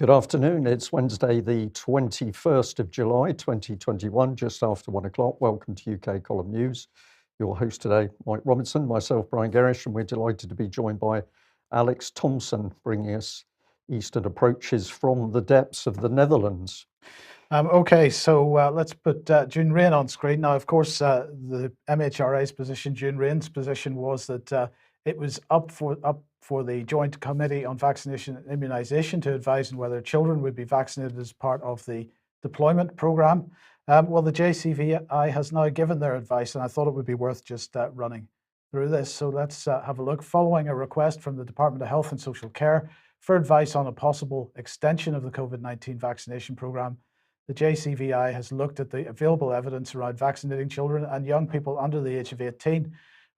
Good afternoon. It's Wednesday, the 21st of July, 2021, just after 1 o'clock. Welcome to UK Column News. Your host today, Mike Robinson, myself, Brian Gerrish, and we're delighted to be joined by Alex Thompson, bringing us Eastern approaches from the depths of the Netherlands. Okay, so let's put June Rain on screen. Now, of course, the MHRA's position, June Rain's position, was that it was up for the Joint Committee on Vaccination and Immunisation to advise on whether children would be vaccinated as part of the deployment programme. Well, the JCVI has now given their advice, and I thought it would be worth just running through this. So let's have a look. Following a request from the Department of Health and Social Care for advice on a possible extension of the COVID-19 vaccination programme, the JCVI has looked at the available evidence around vaccinating children and young people under the age of 18.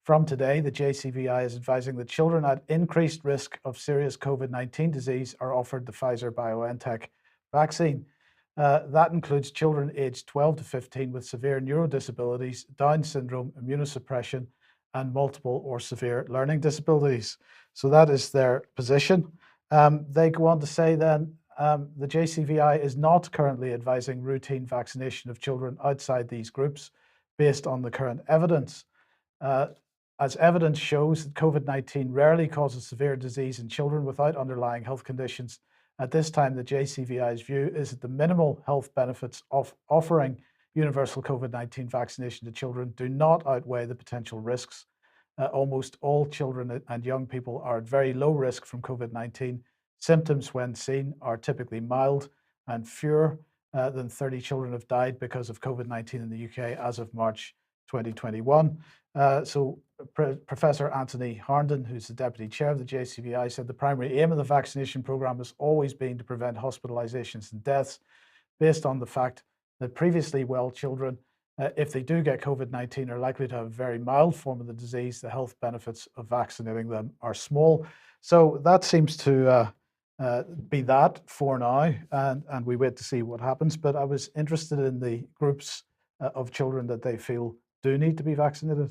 From today, the JCVI is advising that children at increased risk of serious COVID-19 disease are offered the Pfizer-BioNTech vaccine. That includes children aged 12 to 15 with severe neurodisabilities, Down syndrome, immunosuppression, and multiple or severe learning disabilities. So that is their position. They go on to say then, the JCVI is not currently advising routine vaccination of children outside these groups based on the current evidence. As evidence shows that COVID-19 rarely causes severe disease in children without underlying health conditions, at this time the JCVI's view is that the minimal health benefits of offering universal COVID-19 vaccination to children do not outweigh the potential risks. Almost all children and young people are at very low risk from COVID-19. Symptoms, when seen, are typically mild, and fewer than 30 children have died because of COVID-19 in the UK as of March 2021. So Professor Anthony Harnden, who's the Deputy Chair of the JCVI, said the primary aim of the vaccination programme has always been to prevent hospitalisations and deaths, based on the fact that previously well children, if they do get COVID-19, are likely to have a very mild form of the disease. The health benefits of vaccinating them are small. So that seems to be that for now, and we wait to see what happens. But I was interested in the groups of children that they feel do need to be vaccinated.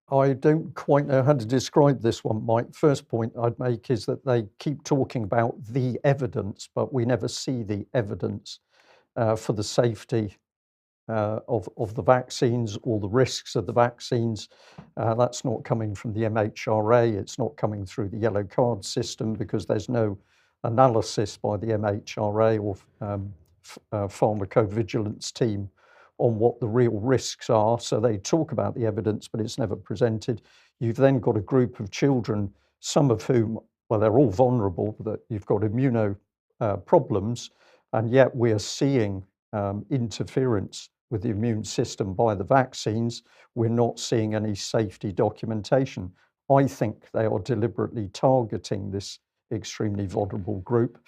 I don't quite know how to describe this one, Mike. First point I'd make is that they keep talking about the evidence, but we never see the evidence for the safety of the vaccines or the risks of the vaccines. That's not coming from the MHRA. It's not coming through the yellow card system because there's no analysis by the MHRA or pharmacovigilance team on what the real risks are. So they talk about the evidence, but it's never presented. You've then got a group of children, some of whom, well, they're all vulnerable, that you've got immuno problems, and yet we are seeing interference with the immune system by the vaccines. We're not seeing any safety documentation. I think they are deliberately targeting this extremely vulnerable group,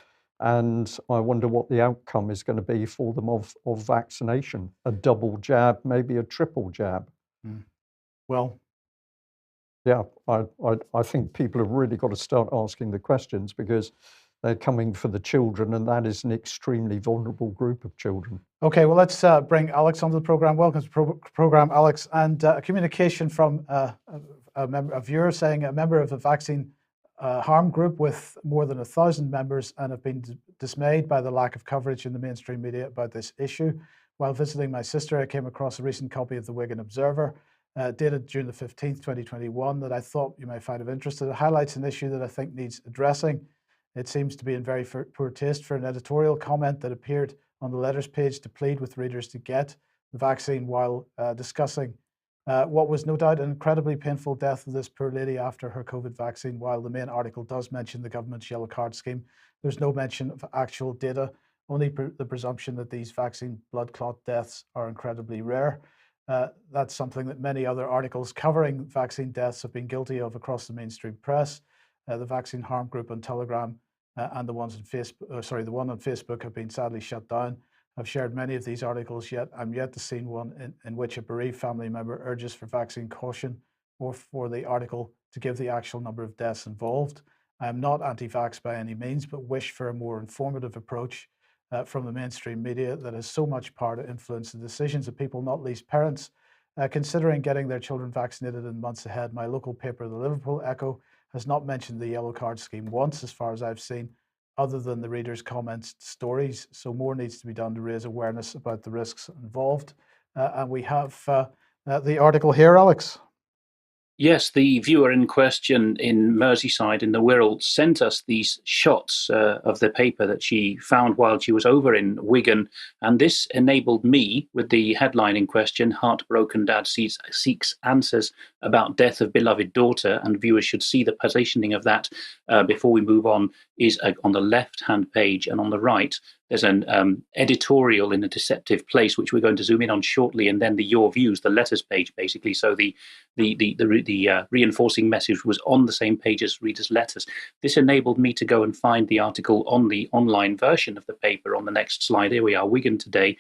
and I wonder what the outcome is going to be for them of vaccination. A double jab, maybe a triple jab. Well, yeah, I think people have really got to start asking the questions, because they're coming for the children, and that is an extremely vulnerable group of children. Okay, well, let's bring Alex onto the programme. Welcome to the programme, Alex. And a communication from a viewer saying a member of the vaccine harm group with more than 1,000 members and have been dismayed by the lack of coverage in the mainstream media about this issue. While visiting my sister, I came across a recent copy of the Wigan Observer, dated June the 15th, 2021, that I thought you might find of interest. It highlights an issue that I think needs addressing. It seems to be in very poor taste for an editorial comment that appeared on the letters page to plead with readers to get the vaccine while discussing what was no doubt an incredibly painful death of this poor lady after her COVID vaccine. While the main article does mention the government's yellow card scheme, there's no mention of actual data, only the presumption that these vaccine blood clot deaths are incredibly rare. That's something that many other articles covering vaccine deaths have been guilty of across the mainstream press. The Vaccine Harm Group on Telegram and the ones on Facebook, the one on Facebook have been sadly shut down. I've shared many of these articles, yet I'm yet to see one in which a bereaved family member urges for vaccine caution or for the article to give the actual number of deaths involved. I am not anti-vax by any means, but wish for a more informative approach from the mainstream media that has so much power to influence the decisions of people, not least parents, considering getting their children vaccinated in months ahead. My local paper, the Liverpool Echo, has not mentioned the yellow card scheme once, as far as I've seen. other than the readers' comments stories. So more needs to be done to raise awareness about the risks involved. And we have the article here, Alex. Yes, the viewer in question in Merseyside in the Wirral sent us these shots of the paper that she found while she was over in Wigan. And this enabled me, with the headline in question, Heartbroken Dad Seeks Answers About Death of Beloved Daughter. And viewers should see the positioning of that before we move on, is on the left-hand page, and on the right, there's an editorial in a deceptive place, which we're going to zoom in on shortly, and then the Your Views, the letters page, basically. So the reinforcing message was on the same page as readers' letters. This enabled me to go and find the article on the online version of the paper on the next slide. Here we are, Wigan Today.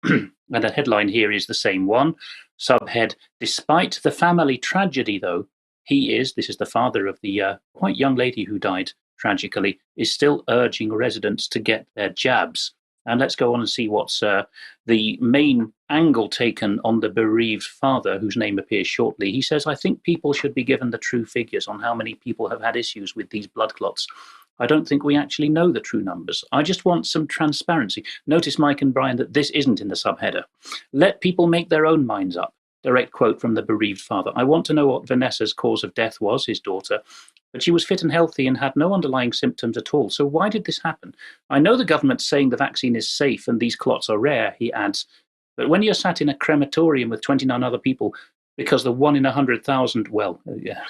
And the headline here is the same one. Subhead, despite the family tragedy, though, this is the father of the quite young lady who died tragically, is still urging residents to get their jabs. And let's go on and see what's the main angle taken on the bereaved father, whose name appears shortly. He says, I think people should be given the true figures on how many people have had issues with these blood clots. I don't think we actually know the true numbers. I just want some transparency. Notice, Mike and Brian, that this isn't in the subheader. Let people make their own minds up. Direct quote from the bereaved father. I want to know what Vanessa's cause of death was, his daughter, but she was fit and healthy and had no underlying symptoms at all. So why did this happen? I know the government's saying the vaccine is safe and these clots are rare, he adds, but when you're sat in a crematorium with 29 other people, because the 1 in 100,000, well,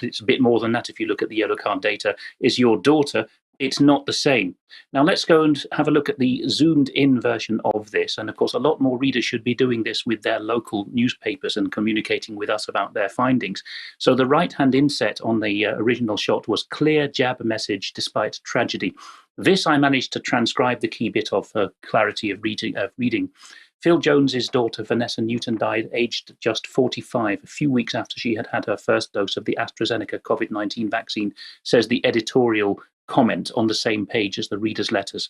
it's a bit more than that if you look at the yellow card data, is your daughter, it's not the same. Now let's go and have a look at the zoomed in version of this. And of course, a lot more readers should be doing this with their local newspapers and communicating with us about their findings. So the right-hand inset on the original shot was clear jab message despite tragedy. This I managed to transcribe the key bit of for clarity of reading. Phil Jones's daughter, Vanessa Newton, died aged just 45, a few weeks after she had had her first dose of the AstraZeneca COVID-19 vaccine, says the editorial comment on the same page as the readers' letters.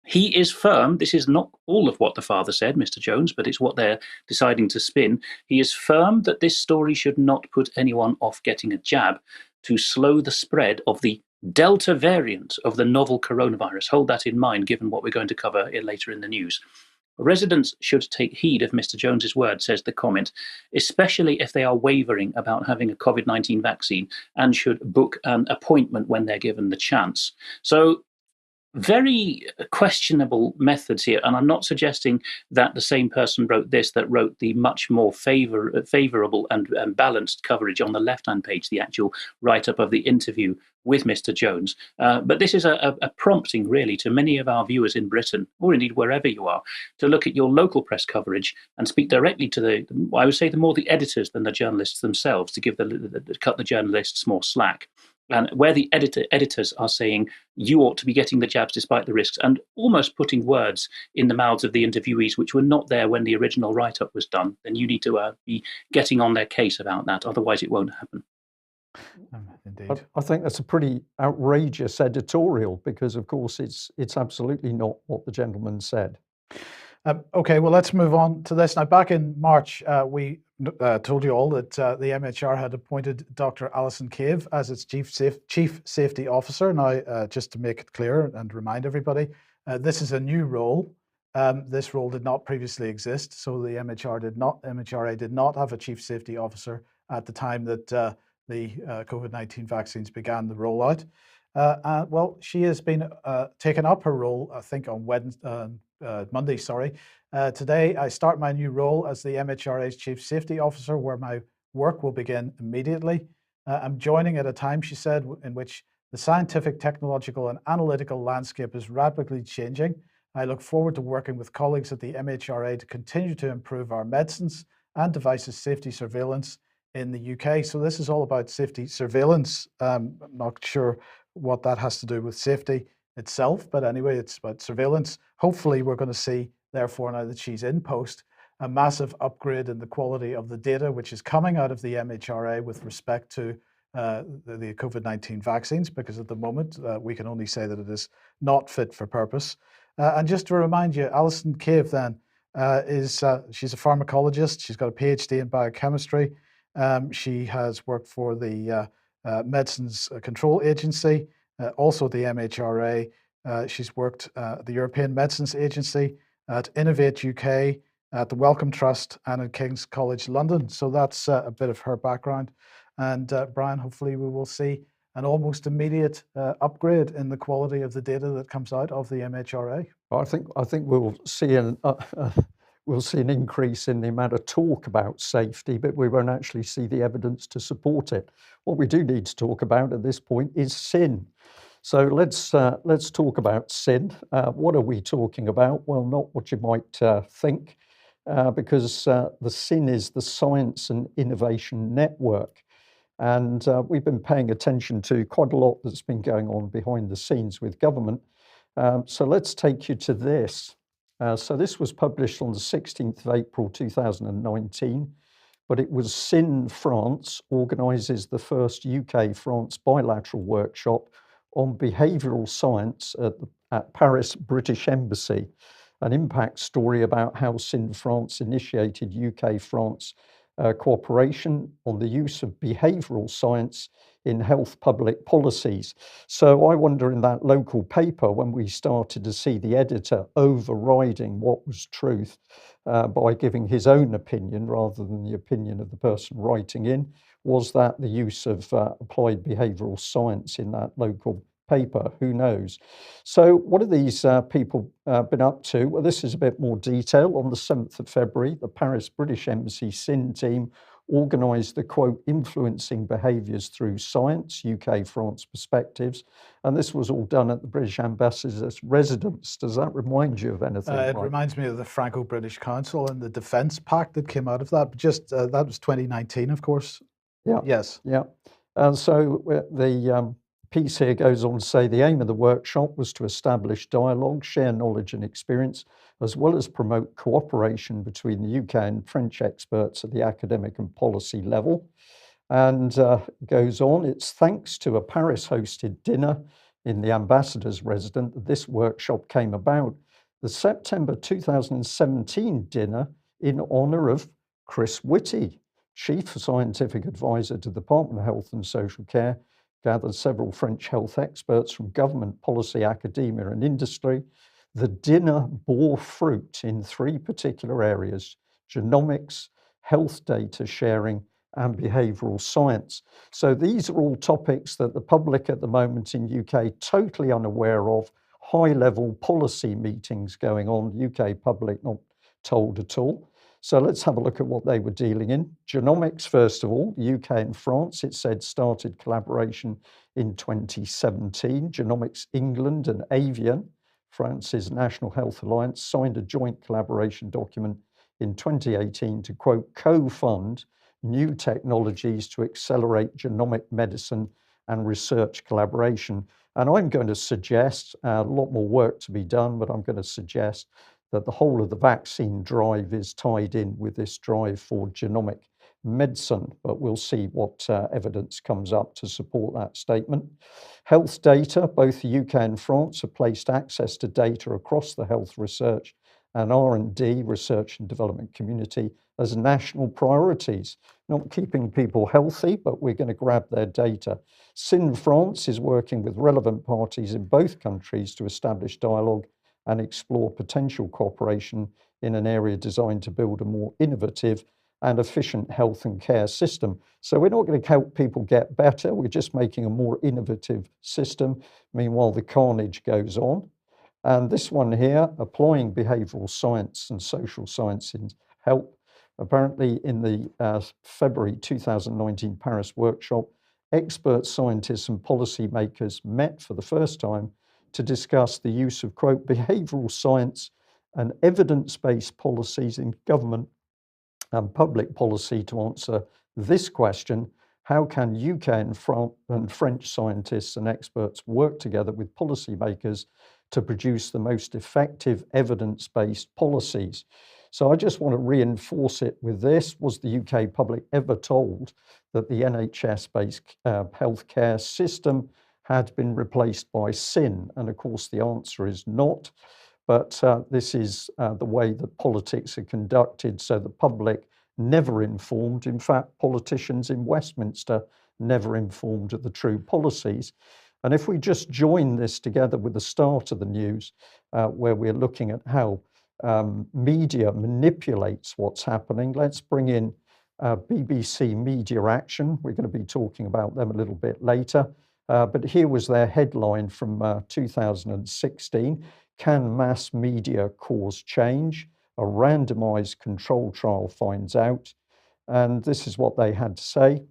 He is firm, this is not all of what the father said, Mr. Jones, but it's what they're deciding to spin. He is firm that this story should not put anyone off getting a jab to slow the spread of the Delta variant of the novel coronavirus. Hold that in mind, given what we're going to cover later in the news. Residents should take heed of Mr. Jones's word, says the comment, especially if they are wavering about having a COVID-19 vaccine, and should book an appointment when they're given the chance. So very questionable methods here, and I'm not suggesting that the same person wrote this that wrote the much more favourable and balanced coverage on the left-hand page, the actual write-up of the interview with Mr. Jones. But this is a prompting, really, to many of our viewers in Britain, or indeed wherever you are, to look at your local press coverage and speak directly to I would say, more the editors than the journalists themselves, to give cut the journalists more slack. And where the editors are saying you ought to be getting the jabs despite the risks, and almost putting words in the mouths of the interviewees which were not there when the original write-up was done, then you need to be getting on their case about that. Otherwise, it won't happen. Indeed. I think that's a pretty outrageous editorial, because, of course, it's absolutely not what the gentleman said. Okay, well, let's move on to this. Now, back in March, we told you all that the MHR had appointed Dr. Alison Cave as its Chief Safety Officer. Now, just to make it clear and remind everybody, this is a new role. This role did not previously exist, so the MHRA did not have a Chief Safety Officer at the time that the COVID-19 vaccines began the rollout. Well, she has been taken up her role, I think, on Monday. Today, I start my new role as the MHRA's Chief Safety Officer, where my work will begin immediately. I'm joining at a time, she said, in which the scientific, technological, and analytical landscape is rapidly changing. I look forward to working with colleagues at the MHRA to continue to improve our medicines and devices safety surveillance in the UK. So this is all about safety surveillance. I'm not sure what that has to do with safety itself, but anyway, it's about surveillance. Hopefully we're going to see, therefore, now that she's in post, a massive upgrade in the quality of the data which is coming out of the MHRA with respect to the COVID-19 vaccines, because at the moment we can only say that it is not fit for purpose. And just to remind you, Alison Cave then she's a pharmacologist. She's got a PhD in biochemistry. She has worked for the Medicines Control Agency, also the MHRA. She's worked at the European Medicines Agency, at Innovate UK, at the Wellcome Trust, and at King's College London. So that's a bit of her background. And Brian, hopefully we will see an almost immediate upgrade in the quality of the data that comes out of the MHRA. I think we'll see an increase in the amount of talk about safety, but we won't actually see the evidence to support it. What we do need to talk about at this point is sin. So let's talk about sin. What are we talking about? Well, not what you might think, because the sin is the Science and Innovation Network. And we've been paying attention to quite a lot that's been going on behind the scenes with government. So let's take you to this. So this was published on the 16th of April 2019, but it was SIN France organises the first UK-France bilateral workshop on behavioural science at Paris British Embassy, an impact story about how SIN France initiated UK-France cooperation on the use of behavioural science in health public policies. So I wonder, in that local paper, when we started to see the editor overriding what was truth by giving his own opinion rather than the opinion of the person writing in, was that the use of applied behavioural science in that local paper? Who knows? So what have these people been up to? Well, this is a bit more detail. On the 7th of February, the Paris British Embassy SIN team organised the, quote, Influencing Behaviours Through Science, UK-France Perspectives. And this was all done at the British Ambassador's residence. Does that remind you of anything? It reminds me of the Franco-British Council and the Defence Pact that came out of that. But just that was 2019, of course. Yeah. Yes. Yeah. And so the piece here goes on to say the aim of the workshop was to establish dialogue, share knowledge and experience, as well as promote cooperation between the UK and French experts at the academic and policy level. And goes on, it's thanks to a Paris-hosted dinner in the ambassador's residence that this workshop came about. The September 2017 dinner in honour of Chris Whitty, Chief Scientific Advisor to the Department of Health and Social Care, gathered several French health experts from government, policy, academia and industry. The dinner bore fruit in three particular areas: genomics, health data sharing and behavioural science. So these are all topics that the public at the moment in UK totally unaware of. High-level policy meetings going on, UK public not told at all. So let's have a look at what they were dealing in. Genomics, first of all, the UK and France, it said, started collaboration in 2017. Genomics England and Avian, France's National Health Alliance, signed a joint collaboration document in 2018 to, quote, co-fund new technologies to accelerate genomic medicine and research collaboration. And I'm going to suggest a lot more work to be done, but I'm going to suggest that the whole of the vaccine drive is tied in with this drive for genomic medicine, but we'll see what evidence comes up to support that statement. Health data, both the UK and France have placed access to data across the health research and R&D, research and development community, as national priorities, not keeping people healthy, but we're going to grab their data. SIN France is working with relevant parties in both countries to establish dialogue and explore potential cooperation in an area designed to build a more innovative and efficient health and care system. So we're not going to help people get better, we're just making a more innovative system. Meanwhile, the carnage goes on. And this one here, applying behavioural science and social science in health. Apparently in the February 2019 Paris workshop, expert scientists and policymakers met for the first time to discuss the use of, quote, behavioural science and evidence-based policies in government and public policy to answer this question: how can UK and French scientists and experts work together with policymakers to produce the most effective evidence-based policies? So I just want to reinforce it with this. Was the UK public ever told that the NHS-based healthcare system had been replaced by SIN? And of course, the answer is not. But this is the way that politics are conducted, so the public never informed. In fact, politicians in Westminster never informed of the true policies. And if we just join this together with the start of the news, where we're looking at how media manipulates what's happening, let's bring in BBC Media Action. We're going to be talking about them a little bit later. But here was their headline from 2016. Can mass media cause change? A randomized control trial finds out. And this is what they had to say.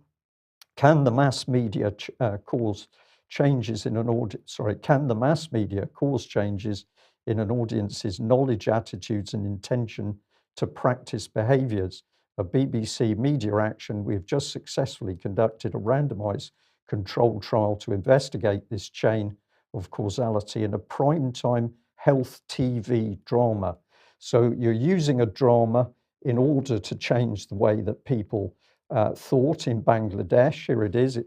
Can the mass media cause changes in an audience? Can the mass media cause changes in an audience's knowledge, attitudes, and intention to practice behaviours? A BBC Media Action, we've just successfully conducted a randomised controlled trial to investigate this chain of causality in a primetime health TV drama. So you're using a drama in order to change the way that people thought in Bangladesh. Here it is.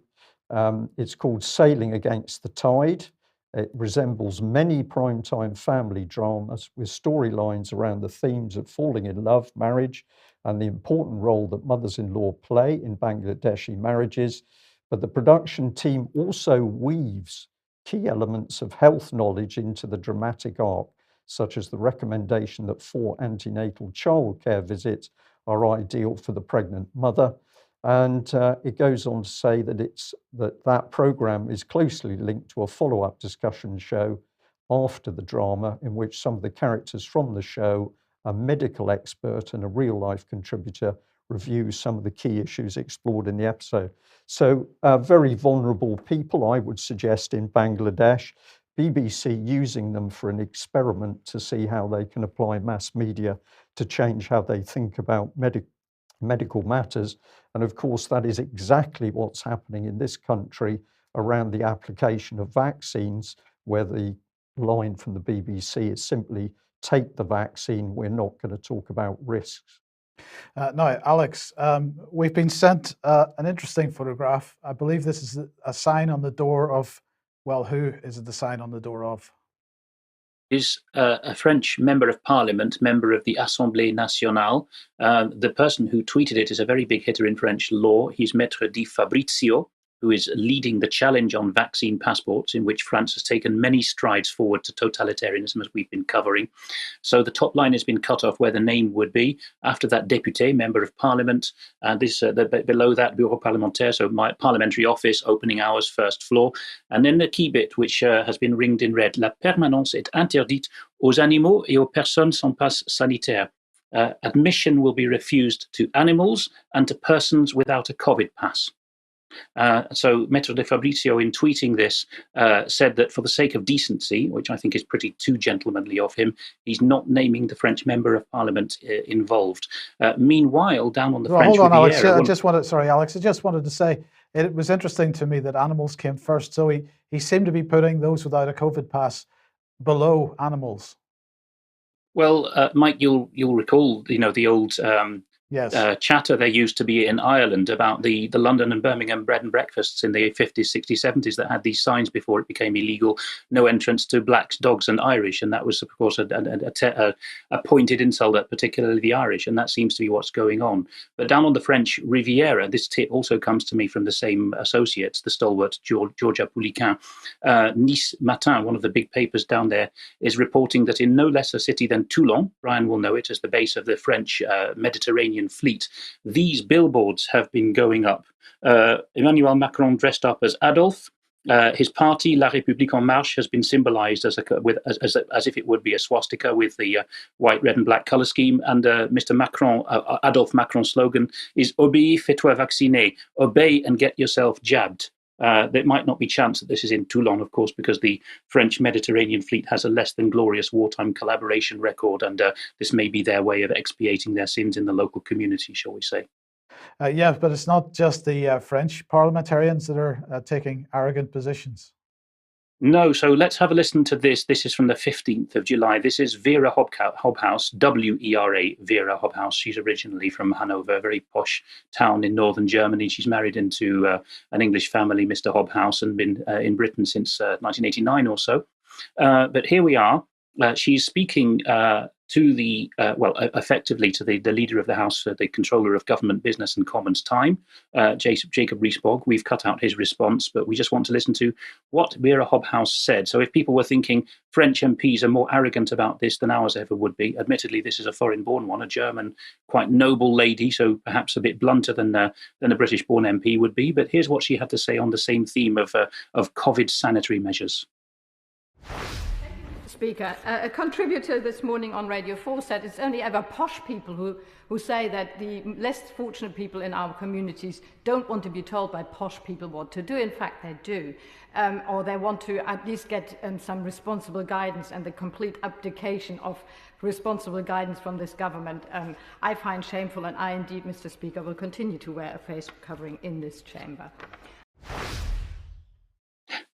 It's called Sailing Against the Tide. It resembles many primetime family dramas with storylines around the themes of falling in love, marriage, and the important role that mothers-in-law play in Bangladeshi marriages. But the production team also weaves key elements of health knowledge into the dramatic arc, such as the recommendation that 4 antenatal childcare visits are ideal for the pregnant mother. And it goes on to say that that program is closely linked to a follow-up discussion show after the drama, in which some of the characters from the show, a medical expert and a real-life contributor, review some of the key issues explored in the episode. So very vulnerable people, I would suggest, in Bangladesh. BBC using them for an experiment to see how they can apply mass media to change how they think about medical matters. And of course, that is exactly what's happening in this country around the application of vaccines, where the line from the BBC is simply take the vaccine, we're not going to talk about risks. Now, Alex, we've been sent an interesting photograph. I believe this is a sign on the door of, well, who is it the sign on the door of? Is a French member of parliament, member of the Assemblée Nationale. The person who tweeted it is a very big hitter in French law. He's Maître Di Fabrizio, who is leading the challenge on vaccine passports, in which France has taken many strides forward to totalitarianism, as we've been covering. So the top line has been cut off where the name would be. After that, député, member of parliament, and below that, bureau parlementaire, so my parliamentary office, opening hours, first floor. And then the key bit, which has been ringed in red: la permanence est interdite aux animaux et aux personnes sans passe sanitaire. Admission will be refused to animals and to persons without a COVID pass. So Maître Di Fabrizio, in tweeting this, said that for the sake of decency, which I think is pretty too gentlemanly of him, he's not naming the French member of parliament involved. Meanwhile, down on the French Hold on, Riviera... Alex. Sorry, Alex. I just wanted to say, it was interesting to me that animals came first. So he seemed to be putting those without a COVID pass below animals. Well, Mike, you'll recall, the old... Yes. chatter there used to be in Ireland about the London and Birmingham bread and breakfasts in the 50s, 60s, 70s that had these signs before it became illegal: no entrance to blacks, dogs, and Irish. And that was, of course, a pointed insult at particularly the Irish. And that seems to be what's going on. But down on the French Riviera, this tip also comes to me from the same associates, the stalwart Georgia Pouliquin. Nice Matin, one of the big papers down there, is reporting that in no less a city than Toulon, Brian will know it as the base of the French Mediterranean fleet, these billboards have been going up. Emmanuel Macron dressed up as Adolf. His party, La République En Marche, has been symbolized as if it would be a swastika with the white, red, and black color scheme. And Mr. Macron, Adolf Macron's slogan is "Obéis, fais-toi vacciner," obey and get yourself jabbed. There might not be chance that this is in Toulon, of course, because the French Mediterranean fleet has a less than glorious wartime collaboration record, and this may be their way of expiating their sins in the local community, shall we say. Yeah, but it's not just the French parliamentarians that are taking arrogant positions. No, so let's have a listen to this. This is from the 15th of July. This is Vera Hobhouse, W-E-R-A, Vera Hobhouse. She's originally from Hanover, a very posh town in northern Germany. She's married into an English family, Mr. Hobhouse, and been in Britain since 1989 or so. But here we are. She's speaking to the, effectively to the leader of the House, the controller of government, business and commons time, Jacob Rees-Mogg. We've cut out his response, but we just want to listen to what Vera Hobhouse said. So if people were thinking French MPs are more arrogant about this than ours ever would be, admittedly, this is a foreign-born one, a German, quite noble lady, so perhaps a bit blunter than a British-born MP would be. But here's what she had to say on the same theme of COVID sanitary measures. Speaker, a contributor this morning on Radio 4 said it's only ever posh people who say that the less fortunate people in our communities don't want to be told by posh people what to do. In fact, they do. Or they want to at least get some responsible guidance, and the complete abdication of responsible guidance from this government I find shameful, and I indeed, Mr. Speaker, will continue to wear a face covering in this chamber.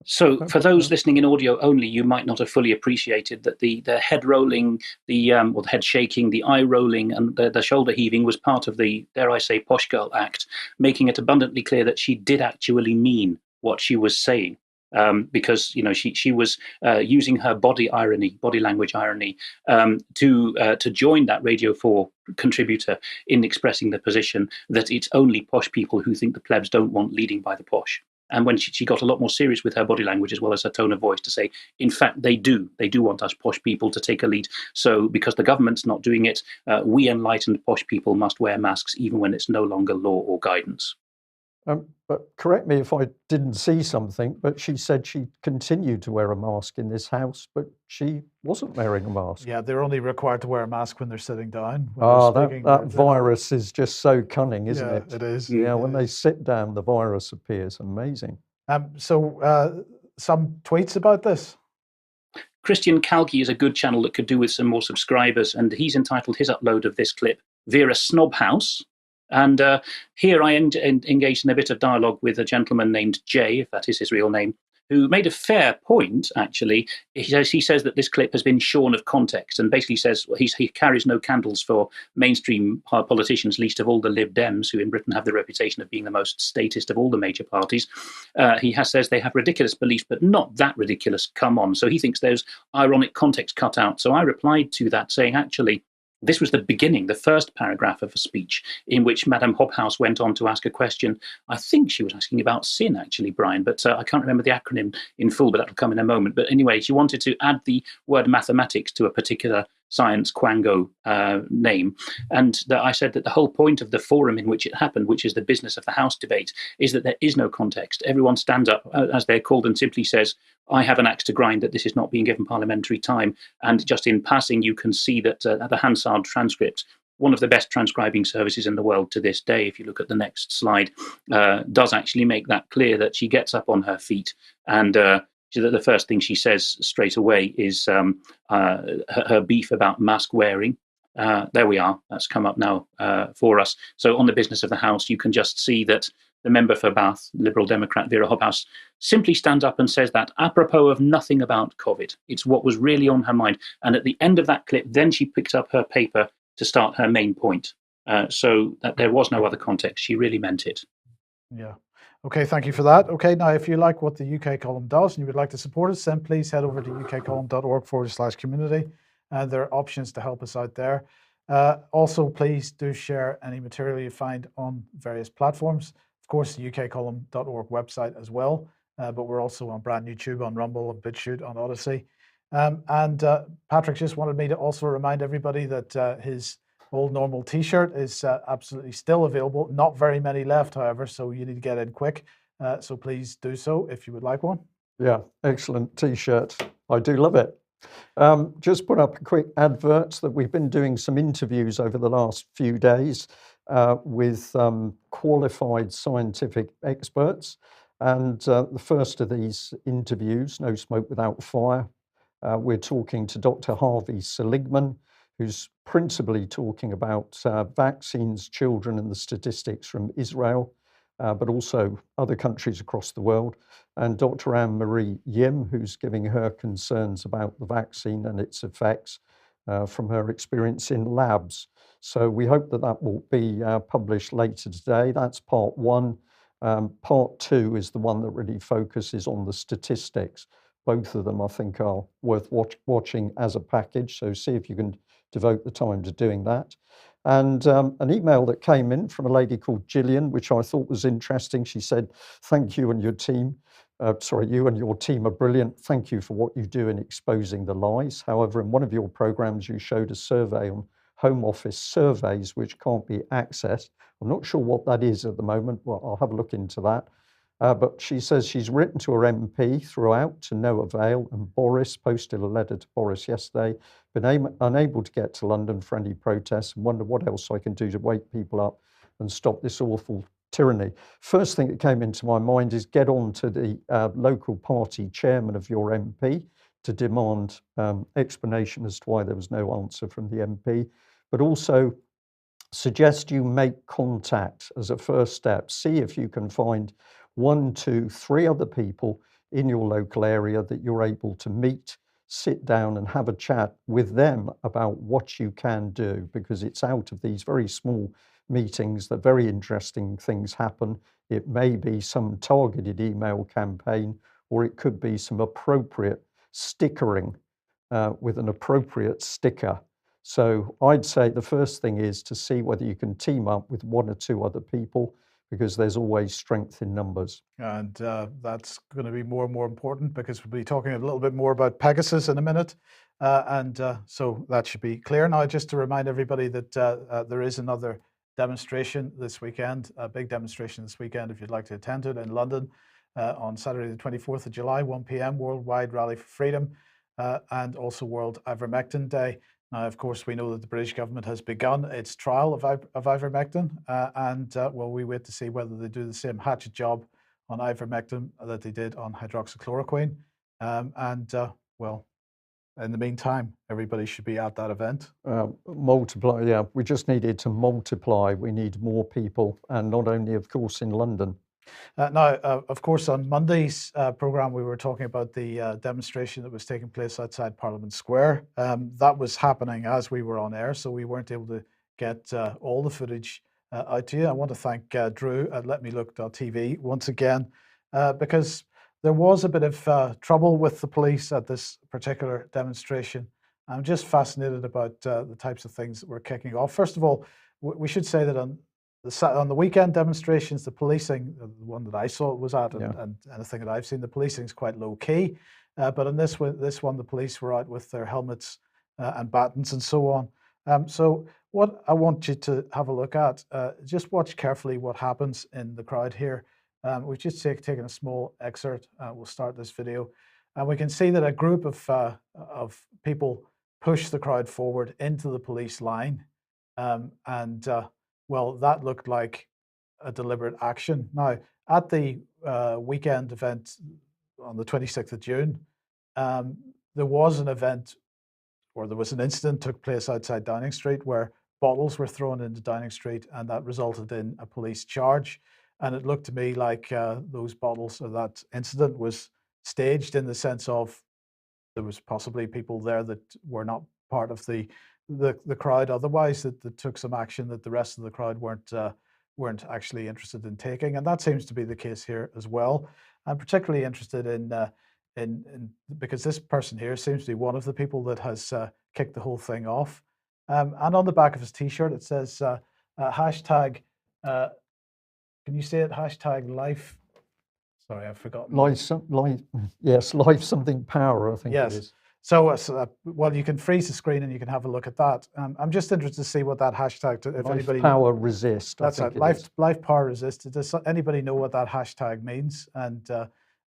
So for those listening in audio only, you might not have fully appreciated that the head rolling, the head shaking, the eye rolling and the shoulder heaving was part of the, dare I say, Posh Girl Act, making it abundantly clear that she did actually mean what she was saying. Because she was using her body language irony, to join that Radio 4 contributor in expressing the position that it's only posh people who think the plebs don't want leading by the posh. And when she got a lot more serious with her body language as well as her tone of voice to say, in fact, they do want us posh people to take a lead. So because the government's not doing it, we enlightened posh people must wear masks even when it's no longer law or guidance. But correct me if I didn't see something, but she said she continued to wear a mask in this house, but she wasn't wearing a mask. Yeah, they're only required to wear a mask when they're sitting down. That virus is just so cunning, isn't it? Yeah, it is. Yeah, when they sit down, the virus appears. Amazing. So some tweets about this. Christian Calgi is a good channel that could do with some more subscribers, and he's entitled his upload of this clip, Vera Snobhouse. And here I engaged in a bit of dialogue with a gentleman named Jay, if that is his real name, who made a fair point, actually. He says that this clip has been shorn of context, and basically says he carries no candles for mainstream politicians, least of all the Lib Dems, who in Britain have the reputation of being the most statist of all the major parties. He says they have ridiculous beliefs, but not that ridiculous, come on. So he thinks there's ironic context cut out. So I replied to that saying, actually, this was the beginning, the first paragraph of a speech in which Madame Hobhouse went on to ask a question. I think she was asking about sin, actually, Brian, but I can't remember the acronym in full, but that'll come in a moment. But anyway, she wanted to add the word mathematics to a particular science quango name. And I said that the whole point of the forum in which it happened, which is the business of the House debate, is that there is no context. Everyone stands up, as they're called, and simply says, I have an axe to grind, that this is not being given parliamentary time. And just in passing, you can see that the Hansard transcript, one of the best transcribing services in the world to this day, if you look at the next slide, does actually make that clear, that she gets up on her feet and the first thing she says straight away is her beef about mask wearing. There we are. That's come up now for us. So on the business of the House, you can just see that the member for Bath, Liberal Democrat Vera Hobhouse, simply stands up and says that apropos of nothing about COVID. It's what was really on her mind. And at the end of that clip, then she picked up her paper to start her main point. So that there was no other context. She really meant it. Yeah. Okay, thank you for that. Okay, now if you like what the UK Column does and you would like to support us, then please head over to ukcolumn.org/community. There are options to help us out there. Also, please do share any material you find on various platforms. Of course, the ukcolumn.org website as well, but we're also on brand YouTube, on Rumble, on BitChute, on Odyssey. Patrick just wanted me to also remind everybody that his old normal t-shirt is absolutely still available. Not very many left, however, so you need to get in quick. So please do so if you would like one. Yeah, excellent t-shirt. I do love it. Just put up a quick advert that we've been doing some interviews over the last few days with qualified scientific experts. And the first of these interviews, No Smoke Without Fire, we're talking to Dr. Harvey Seligman, who's principally talking about vaccines, children, and the statistics from Israel, but also other countries across the world, and Dr. Anne-Marie Yim, who's giving her concerns about the vaccine and its effects from her experience in labs. So we hope that that will be published later today. That's part one. Part two is the one that really focuses on the statistics. Both of them, I think, are worth watching as a package. So see if you can devote the time to doing that. And an email that came in from a lady called Gillian, which I thought was interesting. She said, "Thank you and your team. You and your team are brilliant. Thank you for what you do in exposing the lies. However, in one of your programs, you showed a survey on Home Office surveys which can't be accessed. I'm not sure what that is at the moment. Well, I'll have a look into that. But she says she's written to her MP throughout to no avail, and Boris posted a letter to Boris yesterday, been unable to get to London for any protests, and wonder what else I can do to wake people up and stop this awful tyranny." First thing that came into my mind is get on to the local party chairman of your MP to demand explanation as to why there was no answer from the MP, but also suggest you make contact as a first step. See if you can find 1, 2, 3 other people in your local area that you're able to meet, sit down and have a chat with them about what you can do, because it's out of these very small meetings that very interesting things happen. It may be some targeted email campaign, or it could be some appropriate stickering with an appropriate sticker. So I'd say the first thing is to see whether you can team up with 1 or 2 other people, because there's always strength in numbers. And that's going to be more and more important, because we'll be talking a little bit more about Pegasus in a minute. So that should be clear. Now, just to remind everybody that there is another demonstration this weekend, a big demonstration this weekend, if you'd like to attend it, in London on Saturday the 24th of July, 1 p.m, Worldwide Rally for Freedom, and also World Ivermectin Day. Now, of course, we know that the British government has begun its trial of ivermectin, well, we wait to see whether they do the same hatchet job on ivermectin that they did on hydroxychloroquine. Well, in the meantime, everybody should be at that event. Multiply, yeah, we just needed to multiply. We need more people, and not only, of course, in London. Now, of course, on Monday's programme, we were talking about the demonstration that was taking place outside Parliament Square. That was happening as we were on air, so we weren't able to get all the footage out to you. I want to thank Drew at LetMeLook.tv once again, because there was a bit of trouble with the police at this particular demonstration. I'm just fascinated about the types of things that were kicking off. First of all, we should say that on the weekend demonstrations, the policing, the one that I saw was at, and anything that I've seen, the policing is quite low key. But on this one, the police were out with their helmets and batons and so on. So what I want you to have a look at, just watch carefully what happens in the crowd here. We've just taken a small excerpt. We'll start this video, and we can see that a group of people push the crowd forward into the police line, well, that looked like a deliberate action. Now, at the weekend event on the 26th of June, there was an event, or there was an incident took place outside Downing Street where bottles were thrown into Downing Street, and that resulted in a police charge. And it looked to me like those bottles, or that incident, was staged, in the sense of there was possibly people there that were not part of the crowd otherwise, that took some action that the rest of the crowd weren't actually interested in taking. And that seems to be the case here as well. I'm particularly interested in because this person here seems to be one of the people that has kicked the whole thing off. And on the back of his t-shirt, it says hashtag, can you say it? Hashtag life. Sorry, I've forgotten. Yes, life something power, I think it is. So, well, you can freeze the screen and you can have a look at that. I'm just interested to see what that hashtag, if anybody... Power resist. That's it, life power resist. Does anybody know what that hashtag means? And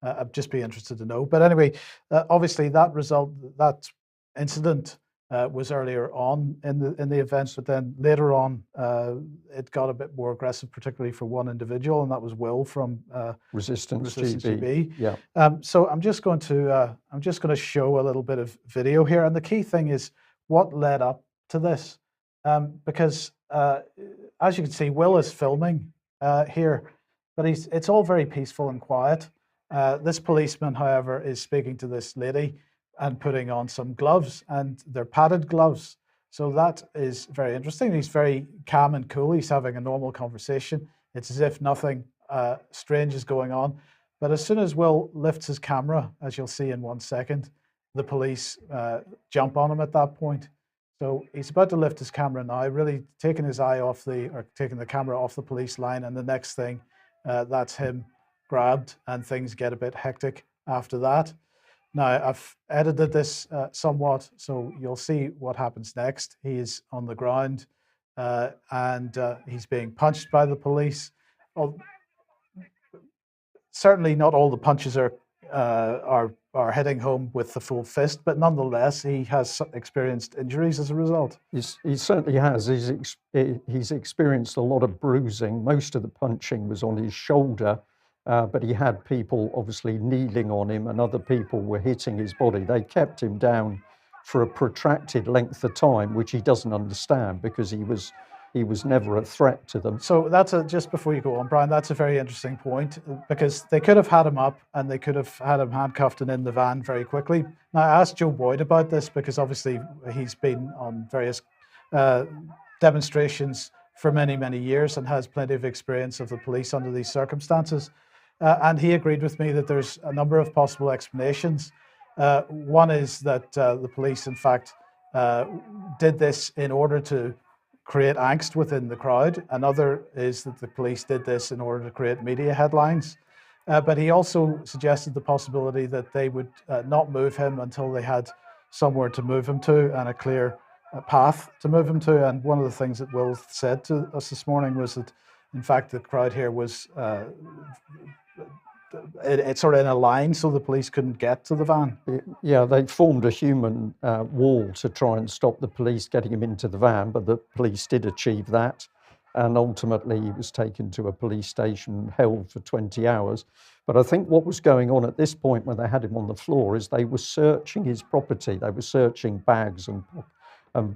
I'd just be interested to know. But anyway, obviously that incident was earlier on in the event, but then later on it got a bit more aggressive, particularly for one individual, and that was Will from Resistance GB. Yeah. So I'm just going to show a little bit of video here, and the key thing is what led up to this, because as you can see, Will is filming here, but it's all very peaceful and quiet. This policeman, however, is speaking to this lady and putting on some gloves, and they're padded gloves. So that is very interesting. He's very calm and cool. He's having a normal conversation. It's as if nothing strange is going on. But as soon as Will lifts his camera, as you'll see in 1 second, the police jump on him at that point. So he's about to lift his camera now, really taking his eye off taking the camera off the police line. And the next thing, that's him grabbed, and things get a bit hectic after that. Now, I've edited this somewhat, so you'll see what happens next. He is on the ground, and he's being punched by the police. Well, certainly not all the punches are hitting home with the full fist, but nonetheless, he has experienced injuries as a result. He certainly has. He's experienced a lot of bruising. Most of the punching was on his shoulder, but he had people obviously kneeling on him, and other people were hitting his body. They kept him down for a protracted length of time, which he doesn't understand, because he was never a threat to them. So that's just before you go on, Brian, that's a very interesting point, because they could have had him up and they could have had him handcuffed and in the van very quickly. Now, I asked Joe Boyd about this because obviously he's been on various demonstrations for many, many years and has plenty of experience of the police under these circumstances. And he agreed with me that there's a number of possible explanations. One is that the police, in fact, did this in order to create angst within the crowd. Another is that the police did this in order to create media headlines. But he also suggested the possibility that they would not move him until they had somewhere to move him to and a clear path to move him to. And one of the things that Will said to us this morning was that, in fact, the crowd here was it's sort of in a line, so the police couldn't get to the van. Yeah, they formed a human wall to try and stop the police getting him into the van, but the police did achieve that. And ultimately, he was taken to a police station, held for 20 hours. But I think what was going on at this point when they had him on the floor is they were searching his property. They were searching bags and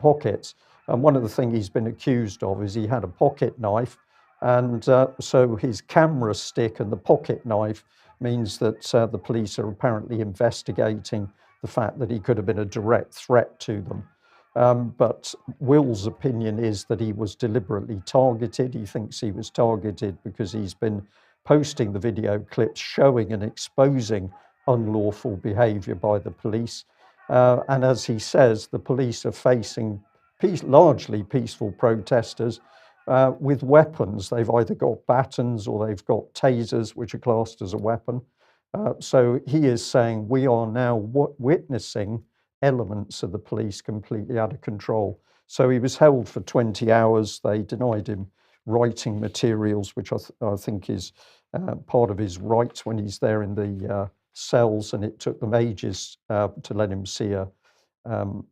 pockets. And one of the things he's been accused of is he had a pocket knife. And so his camera stick and the pocket knife means that the police are apparently investigating the fact that he could have been a direct threat to them. But Will's opinion is that he was deliberately targeted. He thinks he was targeted because he's been posting the video clips showing and exposing unlawful behaviour by the police. And as he says, the police are facing largely peaceful protesters with weapons. They've either got batons or they've got tasers, which are classed as a weapon. So he is saying we are now witnessing elements of the police completely out of control. So he was held for 20 hours. They denied him writing materials, which I think is part of his rights when he's there in the cells, and it took them ages to let him see a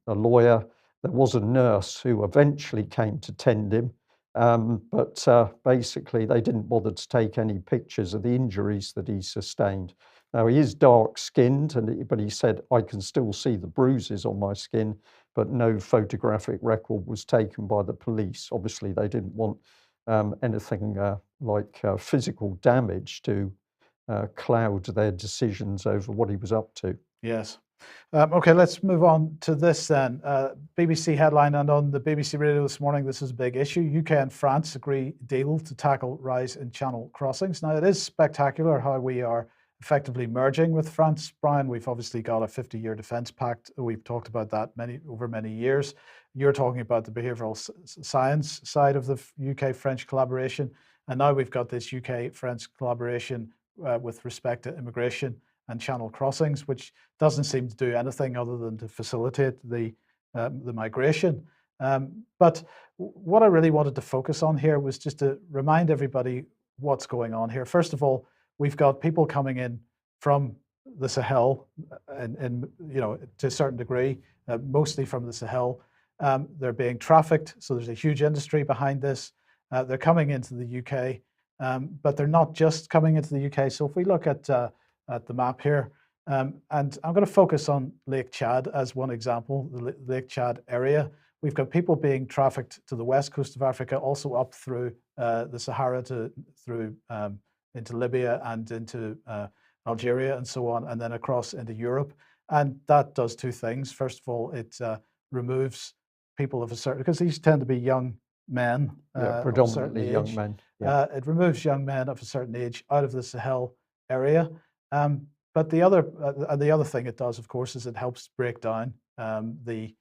lawyer. There was a nurse who eventually came to tend him. But basically, they didn't bother to take any pictures of the injuries that he sustained. Now, he is dark-skinned, but he said, I can still see the bruises on my skin, but no photographic record was taken by the police. Obviously, they didn't want anything like physical damage to cloud their decisions over what he was up to. Yes. Okay, let's move on to this then. BBC headline, and on the BBC radio this morning, this is a big issue. UK and France agree deal to tackle rise in channel crossings. Now, it is spectacular how we are effectively merging with France. Brian, we've obviously got a 50-year defence pact. We've talked about that over many years. You're talking about the behavioural science side of the UK-French collaboration. And now we've got this UK-French collaboration with respect to immigration and channel crossings, which doesn't seem to do anything other than to facilitate the migration. But what I really wanted to focus on here was just to remind everybody what's going on here. First of all, we've got people coming in from the Sahel, and to a certain degree, mostly from the Sahel. They're being trafficked, so there's a huge industry behind this. They're coming into the UK, but they're not just coming into the UK. So if we look at the map here, and I'm going to focus on Lake Chad as one example, the Lake Chad area. We've got people being trafficked to the west coast of Africa, also up through the Sahara through into Libya and into Algeria and so on, and then across into Europe. And that does two things. First of all, it removes people of a certain, because these tend to be young men, predominantly young men. Yeah. It removes young men of a certain age out of the Sahel area. But the other thing it does, of course, is it helps break down the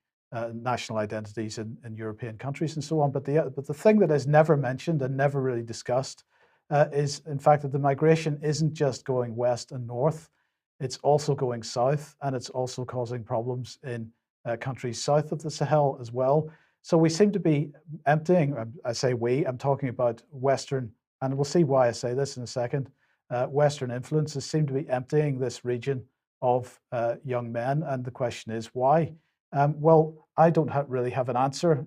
national identities in European countries and so on. But the thing that is never mentioned and never really discussed is, in fact, that the migration isn't just going west and north, it's also going south, and it's also causing problems in countries south of the Sahel as well. So we seem to be emptying, I say we, I'm talking about Western, and we'll see why I say this in a second, Western influences seem to be emptying this region of young men. And the question is why? Well, I don't really have an answer